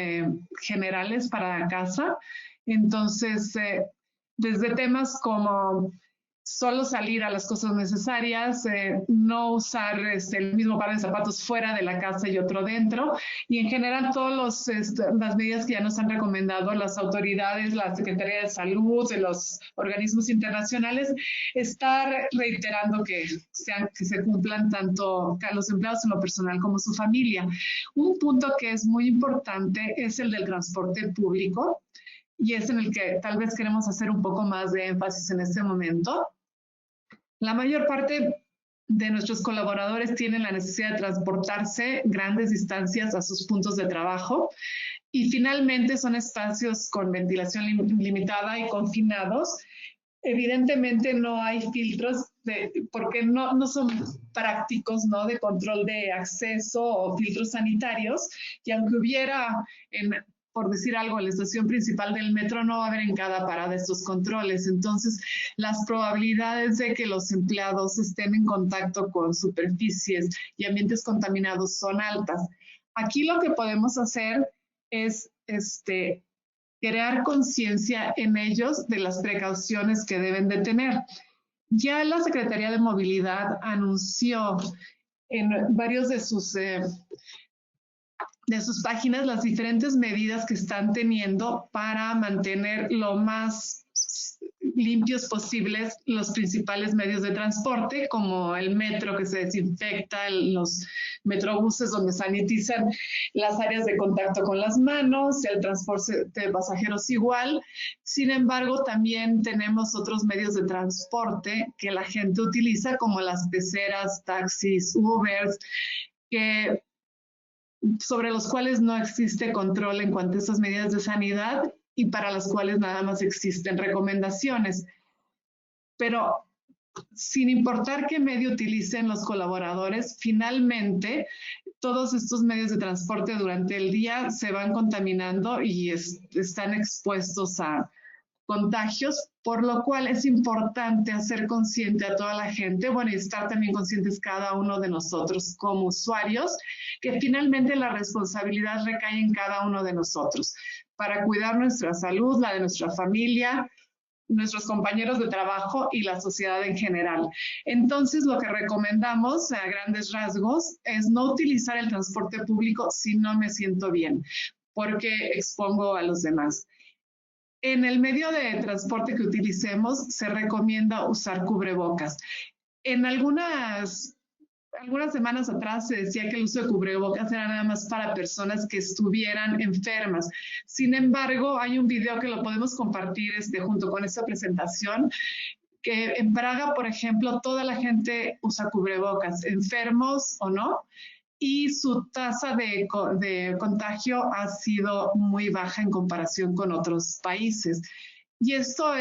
generales para casa. Entonces, desde temas como solo salir a las cosas necesarias, no usar el mismo par de zapatos fuera de la casa y otro dentro, y en general todas las medidas que ya nos han recomendado las autoridades, la Secretaría de Salud, de los organismos internacionales, estar reiterando que se cumplan tanto los empleados en lo personal como su familia. Un punto que es muy importante es el del transporte público, y es en el que tal vez queremos hacer un poco más de énfasis en este momento. La mayor parte de nuestros colaboradores tienen la necesidad de transportarse grandes distancias a sus puntos de trabajo, y finalmente son espacios con ventilación limitada y confinados. Evidentemente no hay filtros porque no son prácticos, ¿no?, de control de acceso o filtros sanitarios, y aunque hubiera por decir algo, en la estación principal del metro no va a haber en cada parada estos controles. Entonces, las probabilidades de que los empleados estén en contacto con superficies y ambientes contaminados son altas. Aquí lo que podemos hacer es crear conciencia en ellos de las precauciones que deben de tener. Ya la Secretaría de Movilidad anunció en varios de sus páginas las diferentes medidas que están teniendo para mantener lo más limpios posibles los principales medios de transporte, como el metro que se desinfecta, los metrobuses donde sanitizan las áreas de contacto con las manos, el transporte de pasajeros igual. Sin embargo, también tenemos otros medios de transporte que la gente utiliza, como las peceras, taxis, Ubers, sobre los cuales no existe control en cuanto a estas medidas de sanidad y para las cuales nada más existen recomendaciones. Pero sin importar qué medio utilicen los colaboradores, finalmente todos estos medios de transporte durante el día se van contaminando y están expuestos a contagios, por lo cual es importante hacer consciente a toda la gente, bueno, y estar también conscientes cada uno de nosotros como usuarios, que finalmente la responsabilidad recae en cada uno de nosotros para cuidar nuestra salud, la de nuestra familia, nuestros compañeros de trabajo y la sociedad en general. Entonces, lo que recomendamos a grandes rasgos es no utilizar el transporte público si no me siento bien, porque expongo a los demás. En el medio de transporte que utilicemos, se recomienda usar cubrebocas. En algunas semanas atrás se decía que el uso de cubrebocas era nada más para personas que estuvieran enfermas. Sin embargo, hay un video que lo podemos compartir junto con esta presentación, que en Praga, por ejemplo, toda la gente usa cubrebocas, enfermos o no, y su tasa de contagio ha sido muy baja en comparación con otros países. Y esto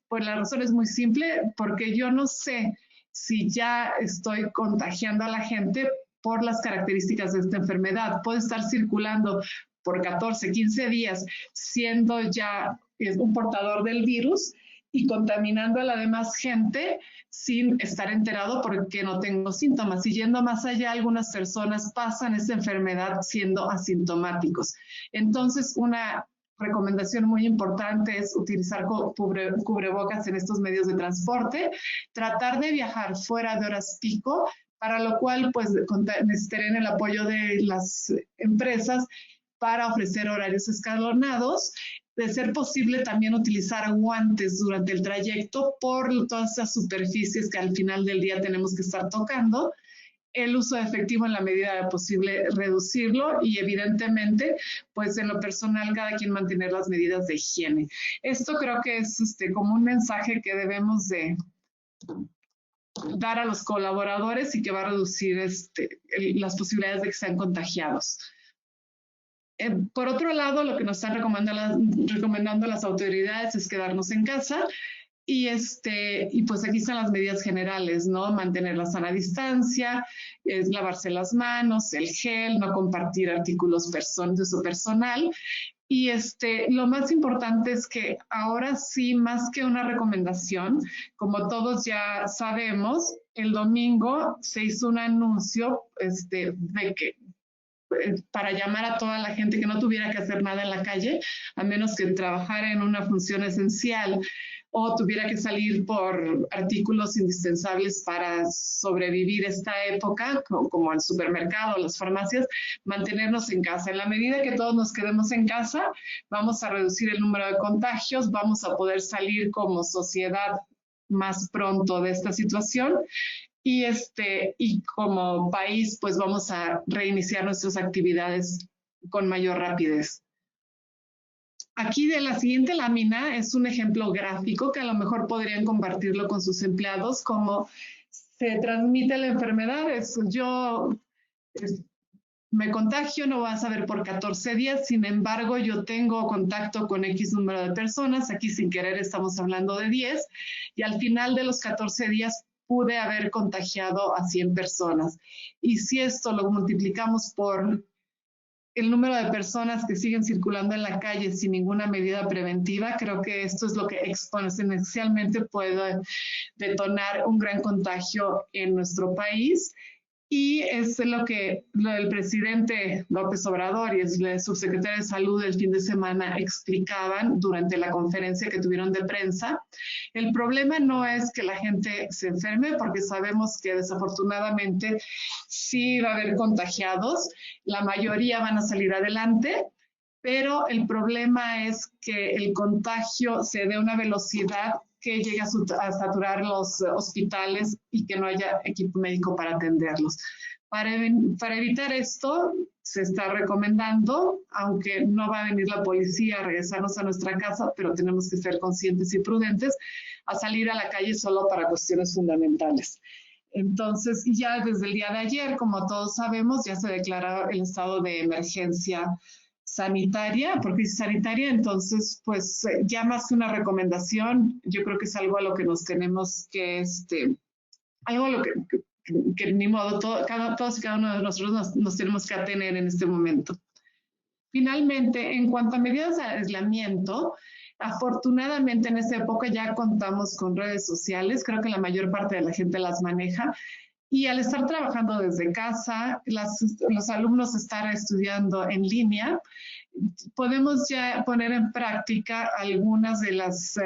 pues la razón es muy simple, porque yo no sé si ya estoy contagiando a la gente por las características de esta enfermedad. Puede estar circulando por 14, 15 días, siendo ya un portador del virus y contaminando a la demás gente sin estar enterado porque no tengo síntomas. Y yendo más allá, algunas personas pasan esta enfermedad siendo asintomáticos. Entonces, una recomendación muy importante es utilizar cubrebocas en estos medios de transporte, tratar de viajar fuera de horas pico, para lo cual pues necesitarán el apoyo de las empresas para ofrecer horarios escalonados. De ser posible, también utilizar guantes durante el trayecto por todas esas superficies que al final del día tenemos que estar tocando. El uso de efectivo en la medida de posible reducirlo y evidentemente, pues en lo personal, cada quien mantener las medidas de higiene. Esto creo que es como un mensaje que debemos de dar a los colaboradores y que va a reducir las posibilidades de que sean contagiados. Por otro lado, lo que nos están recomendando las autoridades es quedarnos en casa y pues aquí están las medidas generales, ¿no? Mantener la sana distancia, lavarse las manos, el gel, no compartir artículos de su personal. Y lo más importante es que ahora sí, más que una recomendación, como todos ya sabemos, el domingo se hizo un anuncio de que para llamar a toda la gente que no tuviera que hacer nada en la calle, a menos que trabajara en una función esencial o tuviera que salir por artículos indispensables para sobrevivir esta época, como al supermercado, las farmacias, mantenernos en casa. En la medida que todos nos quedemos en casa, vamos a reducir el número de contagios, vamos a poder salir como sociedad más pronto de esta situación. Y como país, pues vamos a reiniciar nuestras actividades con mayor rapidez. Aquí de la siguiente lámina es un ejemplo gráfico que a lo mejor podrían compartirlo con sus empleados, cómo se transmite la enfermedad. Yo me contagio, no vas a ver por 14 días, sin embargo, yo tengo contacto con X número de personas, aquí sin querer estamos hablando de 10, y al final de los 14 días pude haber contagiado a 100 personas. Y si esto lo multiplicamos por el número de personas que siguen circulando en la calle sin ninguna medida preventiva, creo que esto es lo que exponencialmente puede detonar un gran contagio en nuestro país. Y es lo que el presidente López Obrador y el subsecretario de Salud el fin de semana explicaban durante la conferencia que tuvieron de prensa. El problema no es que la gente se enferme, porque sabemos que desafortunadamente sí va a haber contagiados, la mayoría van a salir adelante, pero el problema es que el contagio se dé a una velocidad que llegue a saturar los hospitales y que no haya equipo médico para atenderlos. Para evitar esto, se está recomendando, aunque no va a venir la policía a regresarnos a nuestra casa, pero tenemos que ser conscientes y prudentes, a salir a la calle solo para cuestiones fundamentales. Entonces, ya desde el día de ayer, como todos sabemos, ya se declara el estado de emergencia sanitaria, por crisis sanitaria. Entonces, pues ya más que una recomendación, yo creo que es algo a lo que nos tenemos que, algo a lo que ni modo, todos y cada uno de nosotros nos tenemos que atener en este momento. Finalmente, en cuanto a medidas de aislamiento, afortunadamente en esta época ya contamos con redes sociales, creo que la mayor parte de la gente las maneja, y al estar trabajando desde casa, los alumnos estar estudiando en línea, podemos ya poner en práctica algunas de las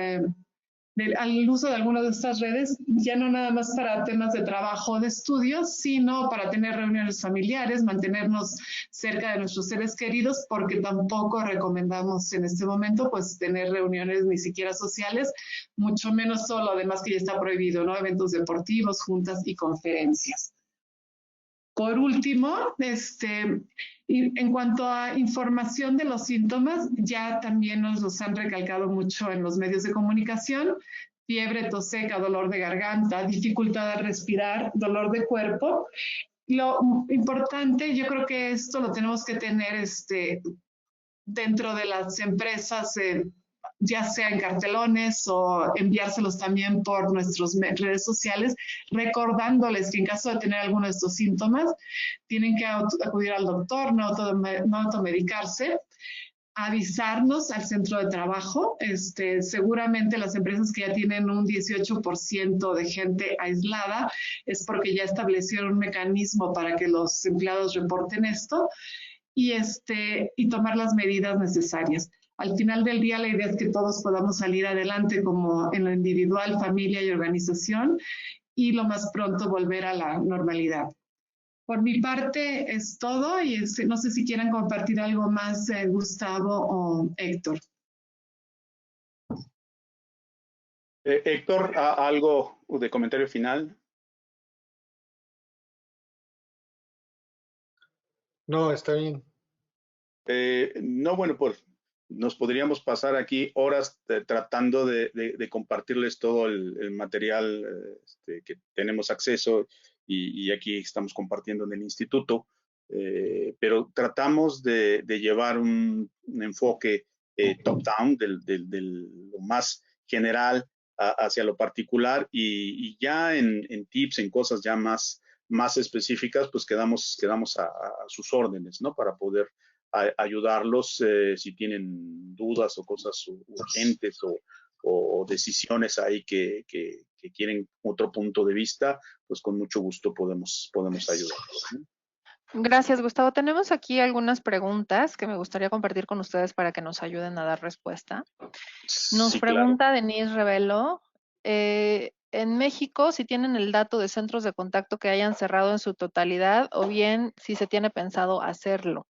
al uso de algunas de estas redes, ya no nada más para temas de trabajo o de estudios, sino para tener reuniones familiares, mantenernos cerca de nuestros seres queridos, porque tampoco recomendamos en este momento pues tener reuniones ni siquiera sociales, mucho menos solo, además que ya está prohibido, ¿no? Eventos deportivos, juntas y conferencias. Por último, en cuanto a información de los síntomas, ya también nos los han recalcado mucho en los medios de comunicación: fiebre, tos seca, dolor de garganta, dificultad al respirar, dolor de cuerpo. Lo importante, yo creo que esto lo tenemos que tener dentro de las empresas, ya sea en cartelones o enviárselos también por nuestras redes sociales, recordándoles que en caso de tener alguno de estos síntomas, tienen que acudir al doctor, no automedicarse, avisarnos al centro de trabajo. Seguramente las empresas que ya tienen un 18% de gente aislada es porque ya establecieron un mecanismo para que los empleados reporten esto y tomar las medidas necesarias. Al final del día, la idea es que todos podamos salir adelante como en lo individual, familia y organización, y lo más pronto volver a la normalidad. Por mi parte es todo, y no sé si quieran compartir algo más, Gustavo o Héctor. Héctor, ¿algo de comentario final? No, está bien. No, bueno, pues nos podríamos pasar aquí horas tratando de compartirles todo el material que tenemos acceso y aquí estamos compartiendo en el instituto, pero tratamos de llevar un enfoque top-down, de lo más general hacia lo particular, y ya en tips, en cosas ya más específicas, pues quedamos a sus órdenes, ¿no? Para poder ayudarlos si tienen dudas o cosas urgentes o decisiones ahí que quieren otro punto de vista, pues con mucho gusto podemos ayudarlos, ¿no? Gracias, Gustavo. Tenemos aquí algunas preguntas que me gustaría compartir con ustedes para que nos ayuden a dar respuesta. Nos Sí, pregunta claro. Denise Revelo, en México, si tienen el dato de centros de contacto que hayan cerrado en su totalidad, o bien si se tiene pensado hacerlo.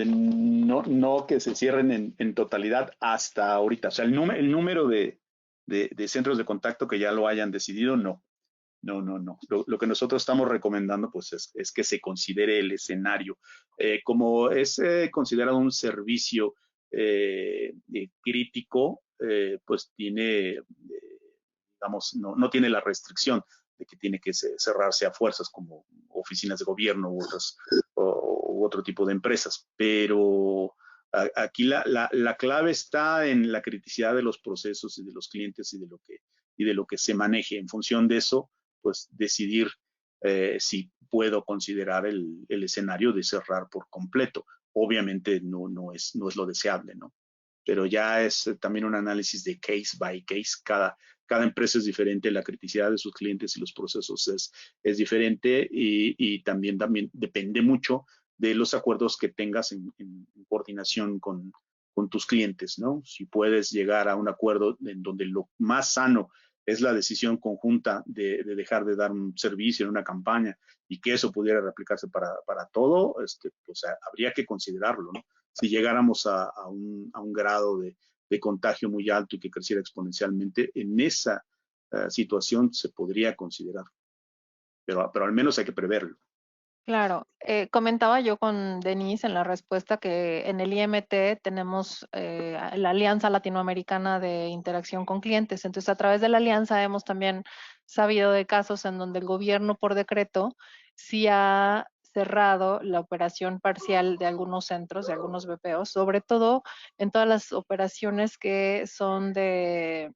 No que se cierren en totalidad hasta ahorita. O sea, el número de centros de contacto que ya lo hayan decidido, no. Lo que nosotros estamos recomendando, pues, es que se considere el escenario. Como es considerado un servicio crítico, pues tiene, digamos, no tiene la restricción de que tiene que cerrarse a fuerzas como oficinas de gobierno u otro tipo de empresas. Pero aquí la clave está en la criticidad de los procesos y de los clientes y de lo que se maneje. En función de eso, pues decidir si puedo considerar el escenario de cerrar por completo. Obviamente no es lo deseable, ¿no? Pero ya es también un análisis de case by case. Cada empresa es diferente, la criticidad de sus clientes y los procesos es diferente, y también depende mucho de los acuerdos que tengas en coordinación con tus clientes, ¿no? Si puedes llegar a un acuerdo en donde lo más sano es la decisión conjunta de dejar de dar un servicio en una campaña y que eso pudiera replicarse para todo, pues habría que considerarlo, ¿no? Si llegáramos a un grado de de contagio muy alto y que creciera exponencialmente, en esa situación se podría considerar. Pero al menos hay que preverlo. Claro, comentaba yo con Denise en la respuesta que en el IMT tenemos la Alianza Latinoamericana de Interacción con Clientes. Entonces, a través de la alianza hemos también sabido de casos en donde el gobierno por decreto sí ha cerrado la operación parcial de algunos centros, de algunos BPOs, sobre todo en todas las operaciones que son de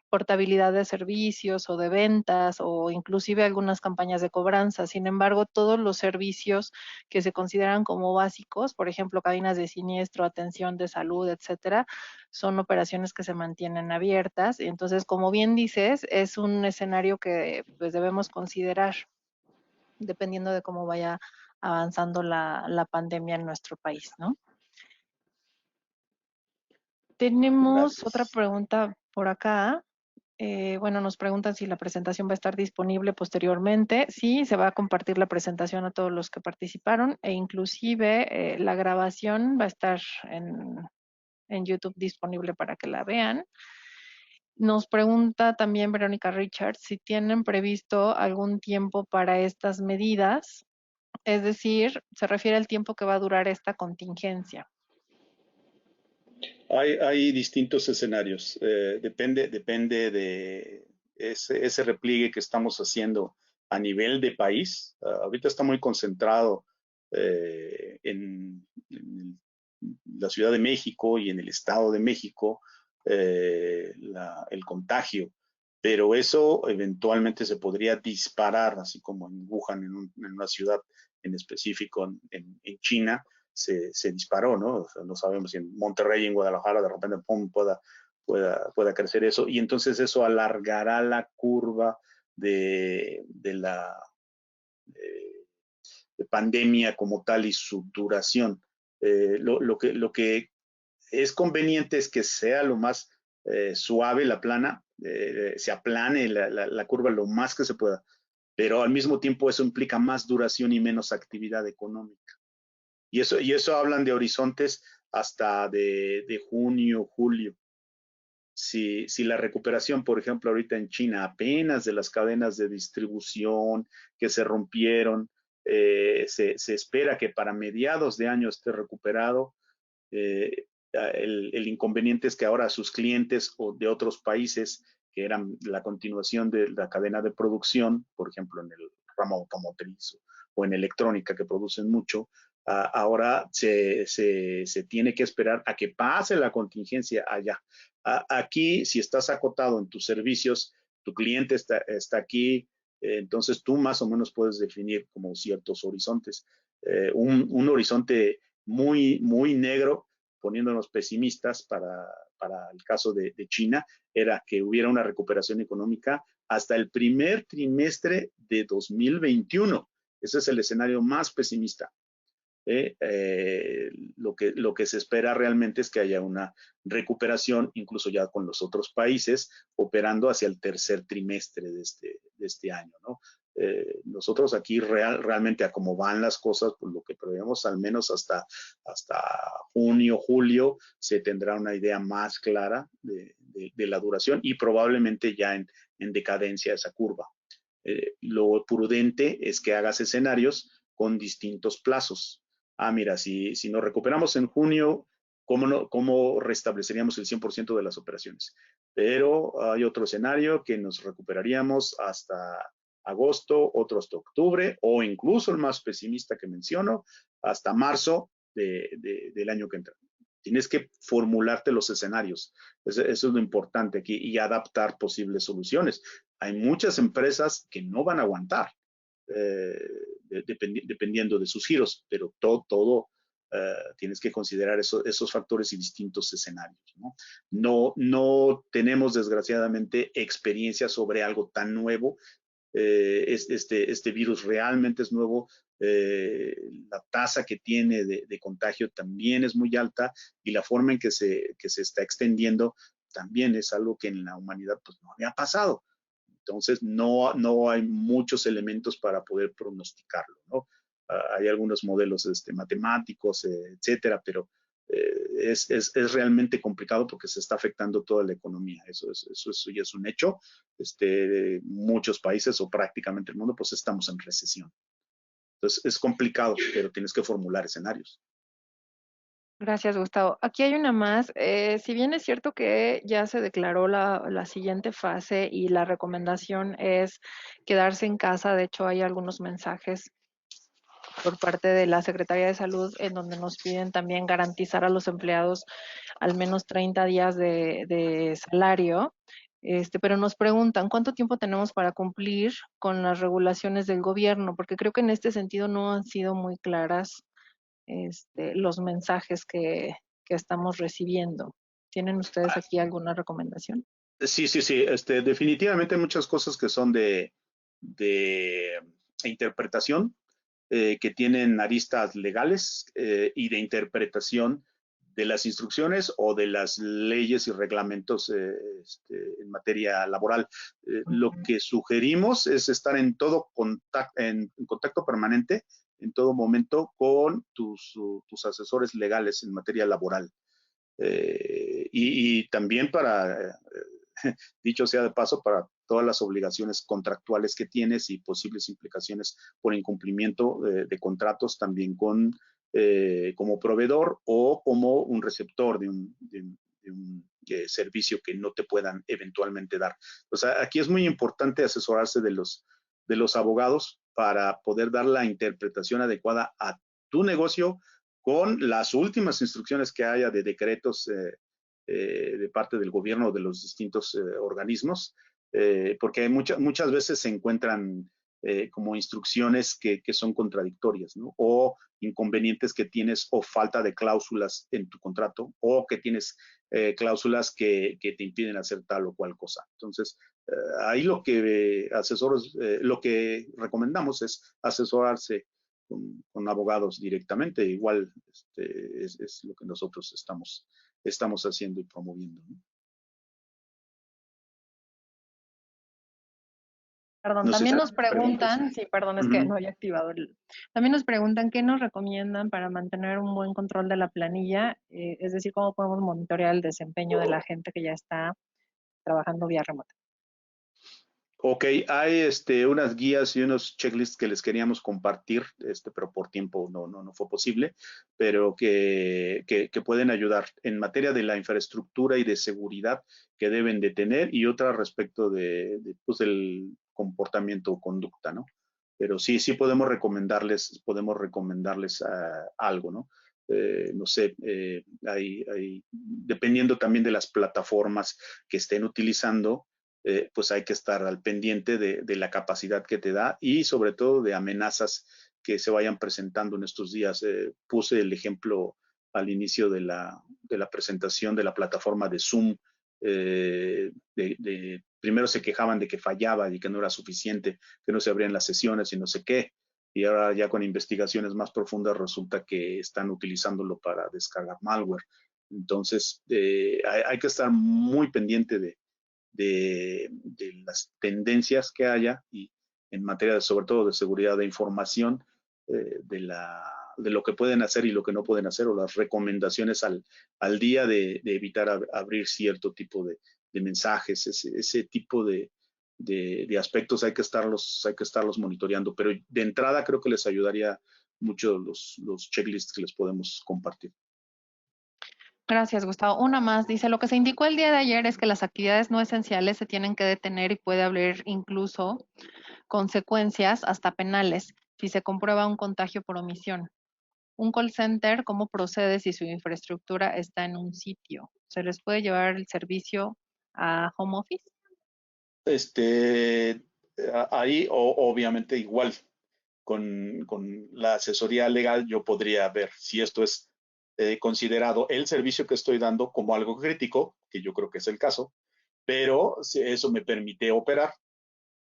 portabilidad de servicios o de ventas o inclusive algunas campañas de cobranza. Sin embargo, todos los servicios que se consideran como básicos, por ejemplo, cabinas de siniestro, atención de salud, etcétera, son operaciones que se mantienen abiertas. Entonces, como bien dices, es un escenario que pues debemos considerar dependiendo de cómo vaya avanzando la pandemia en nuestro país, ¿no? Tenemos otra Gracias. pregunta por acá. Bueno, nos preguntan si la presentación va a estar disponible posteriormente. Sí, se va a compartir la presentación a todos los que participaron e inclusive la grabación va a estar en YouTube disponible para que la vean. Nos pregunta también Verónica Richards si tienen previsto algún tiempo para estas medidas, es decir, se refiere al tiempo que va a durar esta contingencia. Hay distintos escenarios. Depende de ese repliegue que estamos haciendo a nivel de país. Ahorita está muy concentrado en la Ciudad de México y en el Estado de México el contagio, pero eso eventualmente se podría disparar, así como en Wuhan, en una ciudad en específico en China, se disparó, ¿no? O sea, no sabemos si en Monterrey, en Guadalajara, de repente pum, pueda crecer eso, y entonces eso alargará la curva de la de pandemia como tal y su duración. Lo que es conveniente es que sea lo más suave la plana, se aplane la curva lo más que se pueda, pero al mismo tiempo eso implica más duración y menos actividad económica. Y eso hablan de horizontes hasta de junio, julio. Si la recuperación, por ejemplo, ahorita en China, apenas de las cadenas de distribución que se rompieron, se espera que para mediados de año esté recuperado. El inconveniente es que ahora sus clientes o de otros países que eran la continuación de la cadena de producción, por ejemplo, en el ramo automotriz o en electrónica que producen mucho, ahora se tiene que esperar a que pase la contingencia allá. Aquí, si estás acotado en tus servicios, tu cliente está aquí, entonces tú más o menos puedes definir como ciertos horizontes. Un horizonte muy negro, poniéndonos pesimistas para el caso de China, era que hubiera una recuperación económica hasta el primer trimestre de 2021. Ese es el escenario más pesimista. Lo que se espera realmente es que haya una recuperación, incluso ya con los otros países, operando hacia el tercer trimestre de este año, ¿no? Nosotros aquí realmente a cómo van las cosas, pues lo que prevemos al menos hasta junio, julio, se tendrá una idea más clara de la duración y probablemente ya en decadencia esa curva. Lo prudente es que hagas escenarios con distintos plazos. Mira, si nos recuperamos en junio, ¿cómo restableceríamos el 100% de las operaciones? Pero hay otro escenario que nos recuperaríamos hasta agosto, otro hasta octubre, o incluso el más pesimista que menciono, hasta marzo del año que entra. Tienes que formularte los escenarios. Eso es lo importante aquí y adaptar posibles soluciones. Hay muchas empresas que no van a aguantar. Dependiendo de sus giros, pero todo tienes que considerar esos factores y distintos escenarios, ¿no? No tenemos desgraciadamente experiencia sobre algo tan nuevo. Este virus realmente es nuevo. La tasa que tiene de contagio también es muy alta y la forma en que se está extendiendo también es algo que en la humanidad pues no había pasado. Entonces, no hay muchos elementos para poder pronosticarlo, ¿no? Hay algunos modelos matemáticos, etcétera, pero es realmente complicado porque se está afectando toda la economía. Eso ya es un hecho. Muchos países o prácticamente el mundo, pues estamos en recesión. Entonces es complicado, pero tienes que formular escenarios. Gracias, Gustavo. Aquí hay una más. Si bien es cierto que ya se declaró la siguiente fase y la recomendación es quedarse en casa, de hecho hay algunos mensajes por parte de la Secretaría de Salud en donde nos piden también garantizar a los empleados al menos 30 días de salario. Pero nos preguntan cuánto tiempo tenemos para cumplir con las regulaciones del gobierno, porque creo que en este sentido no han sido muy claras los mensajes que estamos recibiendo. ¿Tienen ustedes aquí alguna recomendación? Sí. Definitivamente hay muchas cosas que son de interpretación, que tienen aristas legales y de interpretación de las instrucciones o de las leyes y reglamentos en materia laboral. Lo que sugerimos es estar en contacto permanente en todo momento con tus asesores legales en materia laboral. Y también dicho sea de paso, para todas las obligaciones contractuales que tienes y posibles implicaciones por incumplimiento de contratos también como proveedor o como un receptor de un servicio que no te puedan eventualmente dar. O sea, aquí es muy importante asesorarse de los abogados para poder dar la interpretación adecuada a tu negocio con las últimas instrucciones que haya de decretos de parte del gobierno o de los distintos organismos, porque muchas veces se encuentran como instrucciones que son contradictorias, ¿no? O inconvenientes que tienes o falta de cláusulas en tu contrato o que tienes cláusulas que te impiden hacer tal o cual cosa. Entonces, ahí lo que recomendamos es asesorarse con abogados directamente. Igual es lo que nosotros estamos haciendo y promoviendo, ¿no? Perdón, No sé también si nos preguntan, sí, perdón, es que no había activado también nos preguntan qué nos recomiendan para mantener un buen control de la planilla, es decir, cómo podemos monitorear el desempeño de la gente que ya está trabajando vía remota. Ok, hay unas guías y unos checklists que les queríamos compartir, pero por tiempo no fue posible, pero que pueden ayudar en materia de la infraestructura y de seguridad que deben de tener y otra respecto pues, del comportamiento o conducta, ¿no? Pero sí podemos recomendarles algo, ¿no? No sé, dependiendo también de las plataformas que estén utilizando, pues hay que estar al pendiente de la capacidad que te da y sobre todo de amenazas que se vayan presentando en estos días. Puse el ejemplo al inicio de la presentación de la plataforma de Zoom. Primero se quejaban de que fallaba y que no era suficiente, que no se abrían las sesiones y no sé qué. Y ahora ya con investigaciones más profundas resulta que están utilizándolo para descargar malware. Entonces, hay que estar muy pendiente de las tendencias que haya y en materia sobre todo de seguridad de información, de lo que pueden hacer y lo que no pueden hacer o las recomendaciones al día de evitar abrir cierto tipo de mensajes, ese tipo de aspectos hay que estarlos monitoreando, pero de entrada creo que les ayudaría mucho los checklists que les podemos compartir. Gracias, Gustavo. Una más, dice, lo que se indicó el día de ayer es que las actividades no esenciales se tienen que detener y puede haber incluso consecuencias hasta penales si se comprueba un contagio por omisión. Un call center, ¿cómo procede si su infraestructura está en un sitio? ¿Se les puede llevar el servicio a home office? Ahí obviamente igual con la asesoría legal yo podría ver si esto es considerado el servicio que estoy dando como algo crítico, que yo creo que es el caso, pero si eso me permite operar.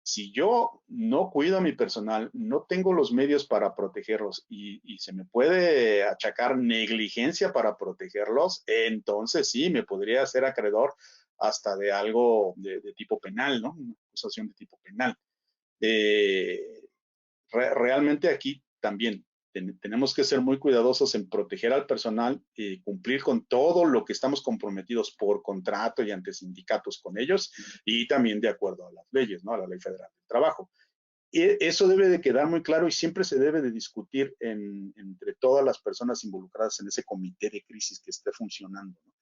Si yo no cuido a mi personal, no tengo los medios para protegerlos y se me puede achacar negligencia para protegerlos, entonces sí, me podría ser acreedor hasta de algo de tipo penal, ¿no? Una acusación de tipo penal. Realmente aquí también tenemos que ser muy cuidadosos en proteger al personal y cumplir con todo lo que estamos comprometidos por contrato y ante sindicatos con ellos, y también de acuerdo a las leyes, ¿no? A la Ley Federal del Trabajo. Y eso debe de quedar muy claro y siempre se debe de discutir entre todas las personas involucradas en ese comité de crisis que esté funcionando, ¿no?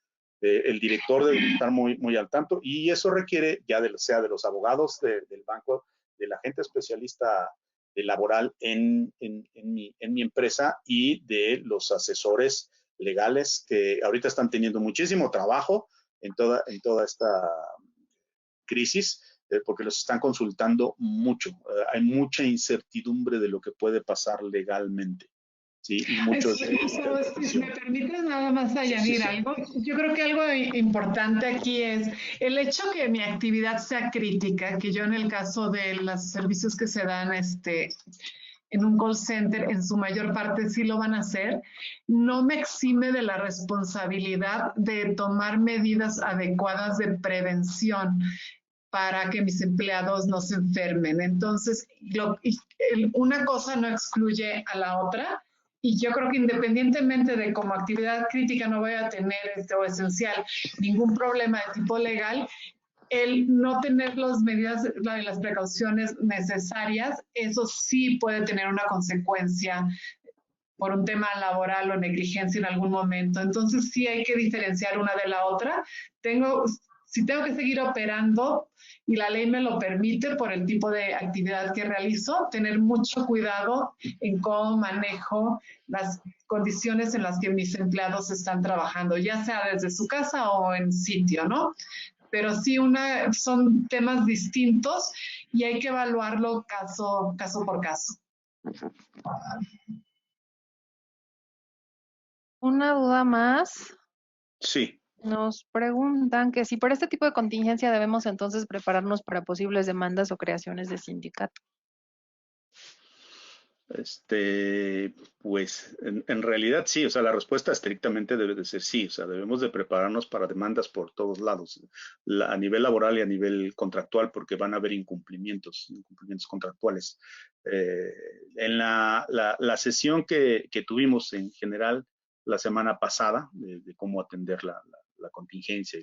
El director debe estar muy, muy al tanto, y eso requiere ya sea de los abogados del banco, del agente especialista laboral en mi empresa, y de los asesores legales que ahorita están teniendo muchísimo trabajo en toda esta crisis, porque los están consultando mucho. Hay mucha incertidumbre de lo que puede pasar legalmente. Sí, y mucho si me permites nada más añadir algo, yo creo que algo importante aquí es el hecho que mi actividad sea crítica, que yo en el caso de los servicios que se dan en un call center, en su mayor parte sí lo van a hacer, no me exime de la responsabilidad de tomar medidas adecuadas de prevención para que mis empleados no se enfermen. Entonces, una cosa no excluye a la otra, y yo creo que independientemente de como actividad crítica no voy a tener o esencial ningún problema de tipo legal, el no tener las medidas, las precauciones necesarias, eso sí puede tener una consecuencia por un tema laboral o negligencia en algún momento. Entonces sí hay que diferenciar una de la otra. Si tengo que seguir operando y la ley me lo permite por el tipo de actividad que realizo, tener mucho cuidado en cómo manejo las condiciones en las que mis empleados están trabajando, ya sea desde su casa o en sitio, ¿no? Pero sí son temas distintos y hay que evaluarlo caso por caso. Una duda más. Sí. Nos preguntan que si para este tipo de contingencia debemos entonces prepararnos para posibles demandas o creaciones de sindicato. Pues en realidad sí, o sea, la respuesta estrictamente debe de ser sí, o sea, debemos de prepararnos para demandas por todos lados, a nivel laboral y a nivel contractual, porque van a haber incumplimientos contractuales. En la sesión que tuvimos en general la semana pasada, de cómo atender la contingencia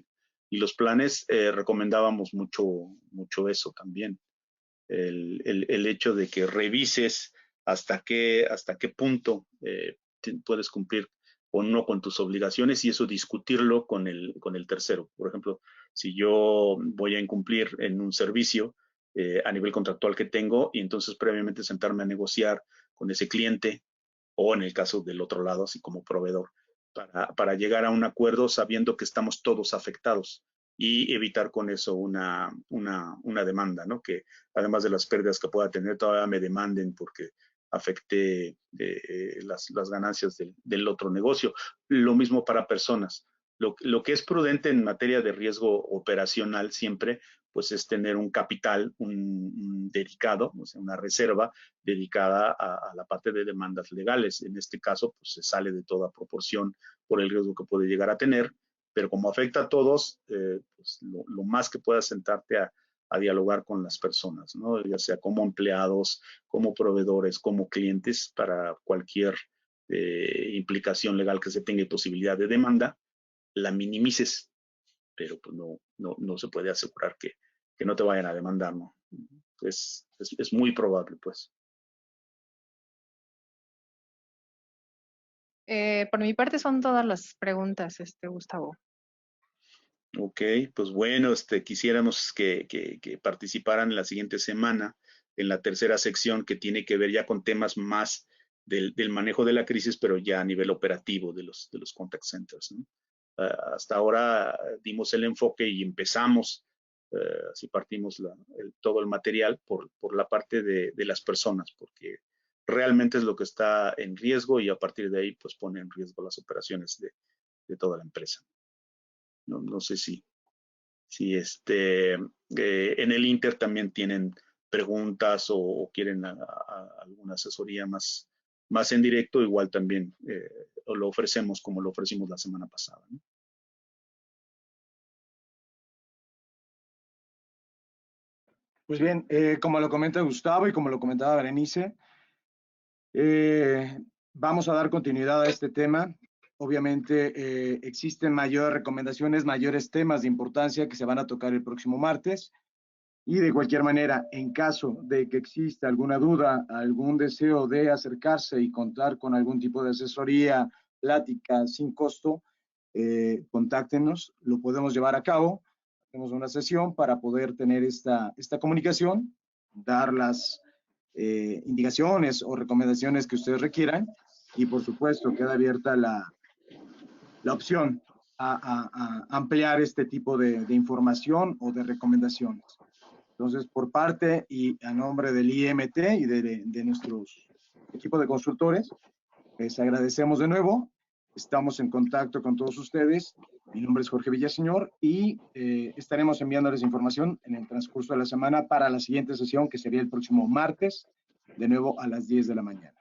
y los planes, recomendábamos mucho eso también, el hecho de que revises hasta qué punto puedes cumplir o no con tus obligaciones, y eso discutirlo con el tercero. Por ejemplo, si yo voy a incumplir en un servicio a nivel contractual que tengo, y entonces previamente sentarme a negociar con ese cliente, o en el caso del otro lado, así como proveedor, para llegar a un acuerdo sabiendo que estamos todos afectados, y evitar con eso una demanda, ¿no? Que además de las pérdidas que pueda tener, todavía me demanden porque afecte las ganancias del otro negocio. Lo mismo para personas. Lo que es prudente en materia de riesgo operacional siempre, pues es tener un capital, un dedicado, o sea, una reserva dedicada a la parte de demandas legales. En este caso, pues se sale de toda proporción por el riesgo que puede llegar a tener, pero como afecta a todos, pues lo más que puedas sentarte a dialogar con las personas, ¿no? Ya sea como empleados, como proveedores, como clientes, para cualquier implicación legal que se tenga y posibilidad de demanda, la minimices, pero pues no se puede asegurar que no te vayan a demandar, ¿no? Es muy probable, pues. Por mi parte son todas las preguntas, Gustavo. Ok, pues bueno, quisiéramos que participaran la siguiente semana en la tercera sección, que tiene que ver ya con temas más del manejo de la crisis, pero ya a nivel operativo de los contact centers, ¿no? Hasta ahora dimos el enfoque y empezamos, así partimos todo el material por la parte de las personas, porque realmente es lo que está en riesgo, y a partir de ahí pues pone en riesgo las operaciones de toda la empresa. No sé si en el Inter también tienen preguntas o quieren alguna asesoría más en directo, igual también lo ofrecemos como lo ofrecimos la semana pasada, ¿no? Pues bien, como lo comenta Gustavo y como lo comentaba Berenice, vamos a dar continuidad a este tema. Obviamente existen mayores recomendaciones, mayores temas de importancia que se van a tocar el próximo martes. Y de cualquier manera, en caso de que exista alguna duda, algún deseo de acercarse y contar con algún tipo de asesoría, plática sin costo, contáctenos, lo podemos llevar a cabo. Hacemos una sesión para poder tener esta comunicación, dar las indicaciones o recomendaciones que ustedes requieran y por supuesto queda abierta la opción a ampliar este tipo de información o de recomendaciones. Entonces, por parte y a nombre del IMT y de nuestro equipo de consultores, les agradecemos de nuevo. Estamos en contacto con todos ustedes. Mi nombre es Jorge Villaseñor y estaremos enviándoles información en el transcurso de la semana para la siguiente sesión, que sería el próximo martes, de nuevo a las 10 de la mañana.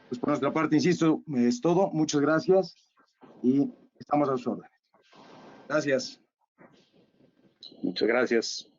Pues por nuestra parte, insisto, es todo. Muchas gracias y estamos a sus órdenes. Gracias. Muchas gracias.